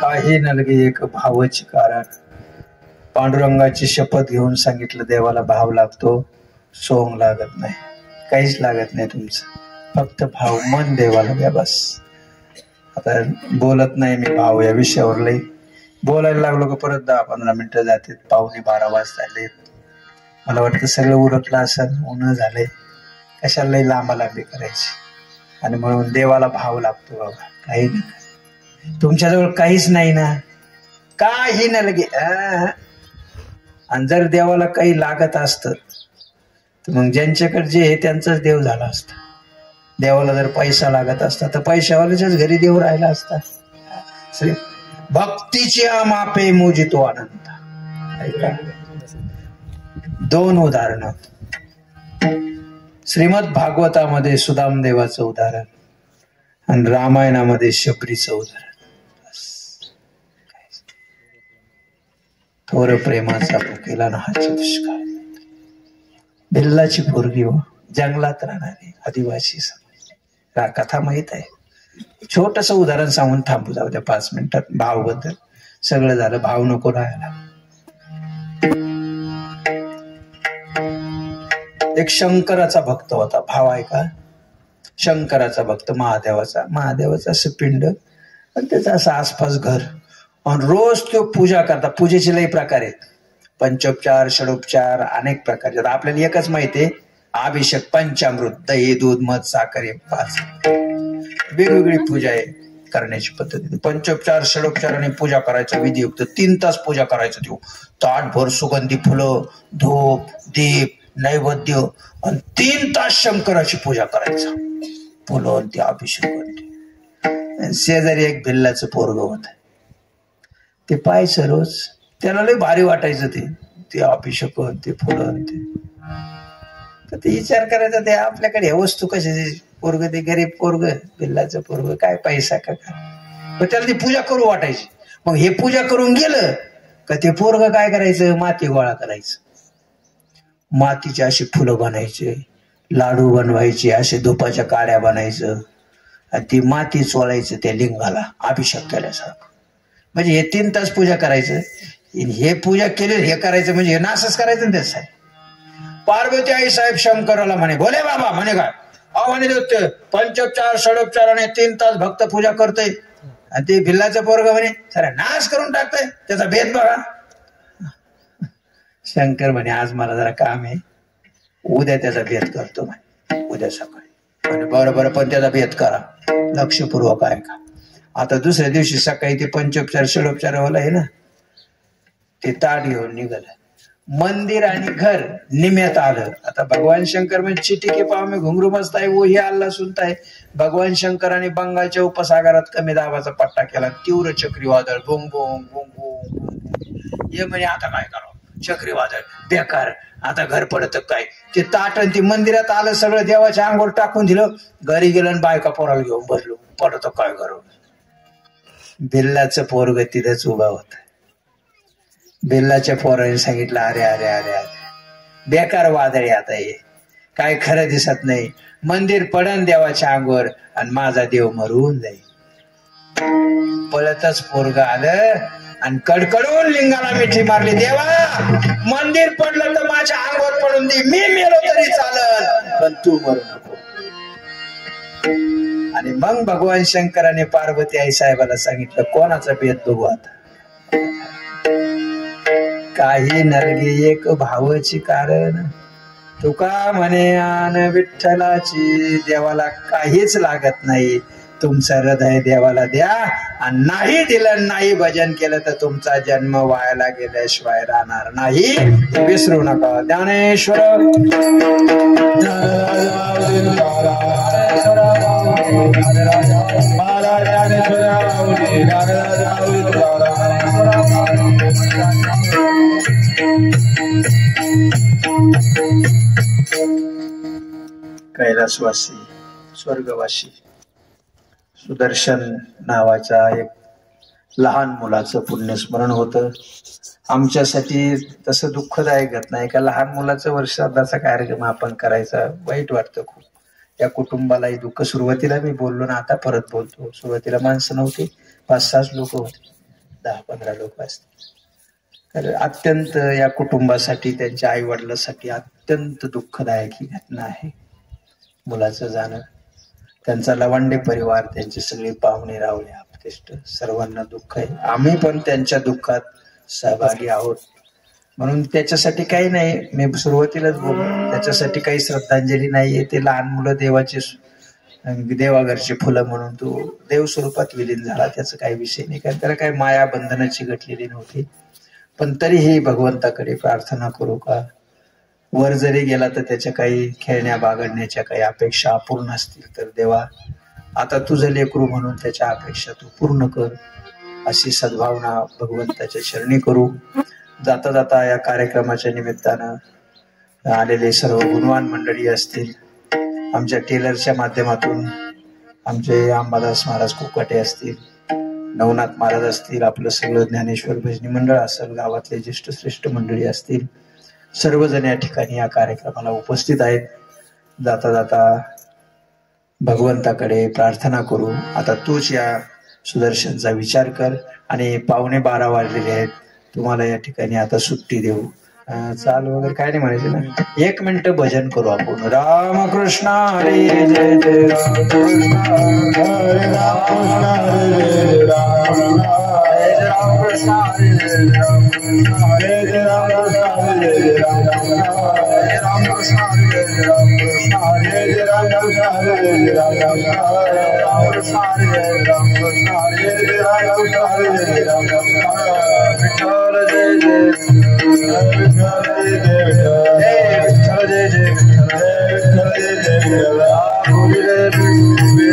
काही नलगे एक भावाचे कारण. पांडुरंगाची शपथ घेऊन सांगितलं देवाला भाव लागतो, सोंग लागत नाही, काहीच लागत नाही तुमचं, फक्त भाव, मन देवाला द्या बस. आता बोलत नाही मी भाव या विषयावर, लई बोलायला लागलो का परत 10-15 मिनिटं जाते, 11:45 वाजता. मला वाटतं सगळं उरकलं असं, ऊन झालंय, कशाला लई लांबालांबी करायची. आणि म्हणून देवाला भाव लागतो बाबा. काही नाही, तुमच्याजवळ काहीच नाही ना, काही ना लगे. आणि जर देवाला काही लागत असतं तर मग ज्यांच्याकडे जे आहे त्यांचाच देव झाला असता. देवाला जर पैसा लागत असता तर पैशावाल्याच्याच घरी देव राहिला असता. श्री भक्तीच्या मापे मोजितो आनंद. ऐका, 2 उदाहरणं. श्रीमद भागवतामध्ये सुदाम देवाचं उदाहरण आणि रामायणामध्ये शबरीचं उदाहरण. थोर प्रेमाचा भुकेला नाहाचे दुष्काळ. बिल्लाची पोरगी हो, जंगलात राहणारी आदिवासी समाज. कथा माहित आहे. छोटस उदाहरण सांगून थांबू जाऊ द्या 5 मिनिटात. भाव बद्दल सगळं झालं, भाव नको राहायला. एक शंकराचा भक्त होता. भाव आहे का? शंकराचा भक्त, महादेवाचा असं पिंड आणि त्याचा असं आसपास घर. आणि रोज तो पूजा करता. पूजेचे लई प्रकार आहेत, पंचोपचार, षडोपचार, अनेक प्रकारचे. आपल्याला एकच माहिती आहे, अभिषेक, पंचामृत, दही, दूध, मध, साखर, 5 वेगवेगळी पूजा आहे करण्याची पद्धती. पंचोपचार, षडोपचार आणि पूजा करायचा विधियुक्त 3 तास पूजा करायचं. तो ताटभर सुगंधी फुलं, धूप, दीप, नैवेद्य आणि 3 तास शंकराची पूजा करायचं. फुलं आणि ते अभिषेक. शेजारी एक भिल्लाचं पोरग होत. ते पाहायचं रोज, त्याला लय भारी वाटायचं ते अभिषेक, ते फुलं, तर ते विचार करायचा ते आपल्याकडे ह्या वस्तू कशाची. पोरग ते गरीब पोरग, भिल्लाचं पोरग, काय पैसा का काय, त्याला ती पूजा करू वाटायची. मग हे पूजा करून गेलं का ते पोरग काय करायचं, माती गोळा करायचं. मातीचे अशी फुलं बनायचे, लाडू बनवायचे, असे धुपाच्या काड्या बनायचं आणि ती माती चोळायचं त्या लिंगाला अभिषेक केल्यासारखं. म्हणजे हे 3 तास पूजा करायचं. हे पूजा केले हे करायचं म्हणजे हे नासच करायचं ना त्याच. पार्वती आई साहेब शंकराला म्हणे, बोले बाबा. म्हणे काय? म्हणे पंचोपचार, षडोपचार आणि 3 तास भक्त पूजा करतोय. आणि ते भिल्लाचं पोरग म्हणे, सारा नाश करून टाकतोय, त्याचा भेद बघा. शंकर म्हणे, आज मला जरा काम आहे, उद्या त्याचा भेद करतो म्हणे, उद्या सकाळी. म्हणे बरोबर, पण त्याचा भेद करा लक्षपूर्वक आहे का. आता दुसऱ्या दिवशी सकाळी ते पंचोपचार, षडोपचार वाला आहे ना, ते ताट घेऊन निघालं. मंदिर आणि घर निम्यात आलं. आता भगवान शंकर म्हणजे चिठी के पाव में घुंगरू बसताय वो ही अल्लाह सुनताय. भगवान शंकराने बंगालच्या उपसागरात कमी दाबाचा पट्टा केला. तीव्र चक्रीवादळ, बोंग बोंग बोंग बोंग. हे म्हणे आता काय करावं, चक्रीवादळ बेकार, आता घर पडत काय. ते ताट आणि ते मंदिरात आलं, सगळं देवाच्या अंगावर टाकून दिलं. घरी गेलं आणि बायका पोराला घेऊन बसलो. पडत काय करावं. बिल्लाचं पोरग तिथेच उभा होता. बिल्लाच्या पोराने सांगितलं, अरे अरे अरे अरे बेकार वादळी, आता हे काय खरं दिसत नाही. मंदिर पडन देवाच्या अंगावर आणि माझा देव मरून जाईल. पळतच पोरग आलं आणि कडकडून लिंगाला मिठी मारली, देवा मंदिर पडलं तर माझ्या अंगावर पडून दे, मी मेलो तरी चालल, पण तू मरू नको. आणि मग भगवान शंकराने पार्वती आई साहेबाला सांगितलं, कोणाचा भेद बघू आता. काही नरगे एक भावाची कारण, तुका म्हणे आन विठ्ठलाची. देवाला काहीच लागत नाही, तुमचं हृदय देवाला द्या. आणि नाही दिलं, नाही भजन केलं तर तुमचा जन्म वायाला गेल्याशिवाय राहणार नाही, विसरू नका. ज्ञानेश्वर कैलासवासी, स्वर्गवासी सुदर्शन नावाच्या एक लहान मुलाचं पुण्यस्मरण होतं. आमच्यासाठी तसं दुःखदायक घटना आहे का लहान मुलाचं वर्षादाचा कार्यक्रम आपण करायचा. वाईट वाटतं खूप. या कुटुंबालाही दुःख. सुरुवातीला मी बोललो ना, आता परत बोलतो. सुरुवातीला माणसं नव्हती, 5-6 लोक होते, 10-15 लोक असते. तर अत्यंत या कुटुंबासाठी, त्यांच्या आई वडिलांसाठी अत्यंत दुःखदायक ही घटना आहे मुलाचं जाणं. त्यांचा लवांडे परिवार, त्यांचे सगळे पाहुणे रावळे आपतेष्ट, सर्वांना दुःख आहे. आम्ही पण त्यांच्या दुःखात सहभागी आहोत. म्हणून त्याच्यासाठी काही नाही, मी सुरुवातीलाच बोललो, त्याच्यासाठी काही श्रद्धांजली नाहीये. ते लहान मुलं देवाचे देवाघरची फुलं म्हणून तो देव स्वरूपात विलीन झाला. त्याचं काही विषय नाही, कारण त्याला काही माया बंधनाची घटलेली नव्हती. पण तरीही भगवंताकडे प्रार्थना करू का, वर जरी गेला तर त्याच्या काही खेळण्या बागडण्याच्या काही अपेक्षा अपूर्ण असतील तर देवा आता तुझं लेकरू म्हणून त्याच्या अपेक्षा तू पूर्ण कर, अशी सद्भावना भगवंताच्या चरणी करू. जाता जाता या कार्यक्रमाच्या निमित्तानं आलेले सर्व गुणवान मंडळी असतील, आमच्या टेलरच्या माध्यमातून आमचे अंबादास महाराज कोकाटे असतील, नवनाथ महाराज असतील, आपलं सगळं ज्ञानेश्वर भजनी मंडळ असेल, गावातले ज्येष्ठ श्रेष्ठ मंडळी असतील, सर्वजण या ठिकाणी या कार्यक्रमाला उपस्थित आहेत. जाता जाता भगवंताकडे प्रार्थना करू. आता तूच या सुदर्शनचा विचार कर. आणि 11:15 वाजलेले आहेत, तुम्हाला या ठिकाणी आता सुट्टी देऊ. चाल वगैरे काय नाही म्हणायचे ना, 1 मिनिट भजन करू आपण. रामकृष्ण हरी जय जय रामकृष्ण हरे रामकृष्ण हरे रामकृष्ण हरे रामकृष्ण हरे रामकृष्ण हरे रामकृष्ण हरे रामकृष्ण हरे रामकृष्ण हरे रामकृष्ण हरे रामकृष्ण हरे रामकृष्ण हरे रामकृष्ण विठ्ठल जय जय विठ्ठल जय जय विठ्ठल जय जय विठ्ठल जय जय बोले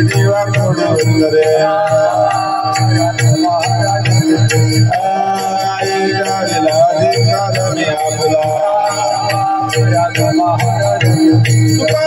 देवा कोण रे तुका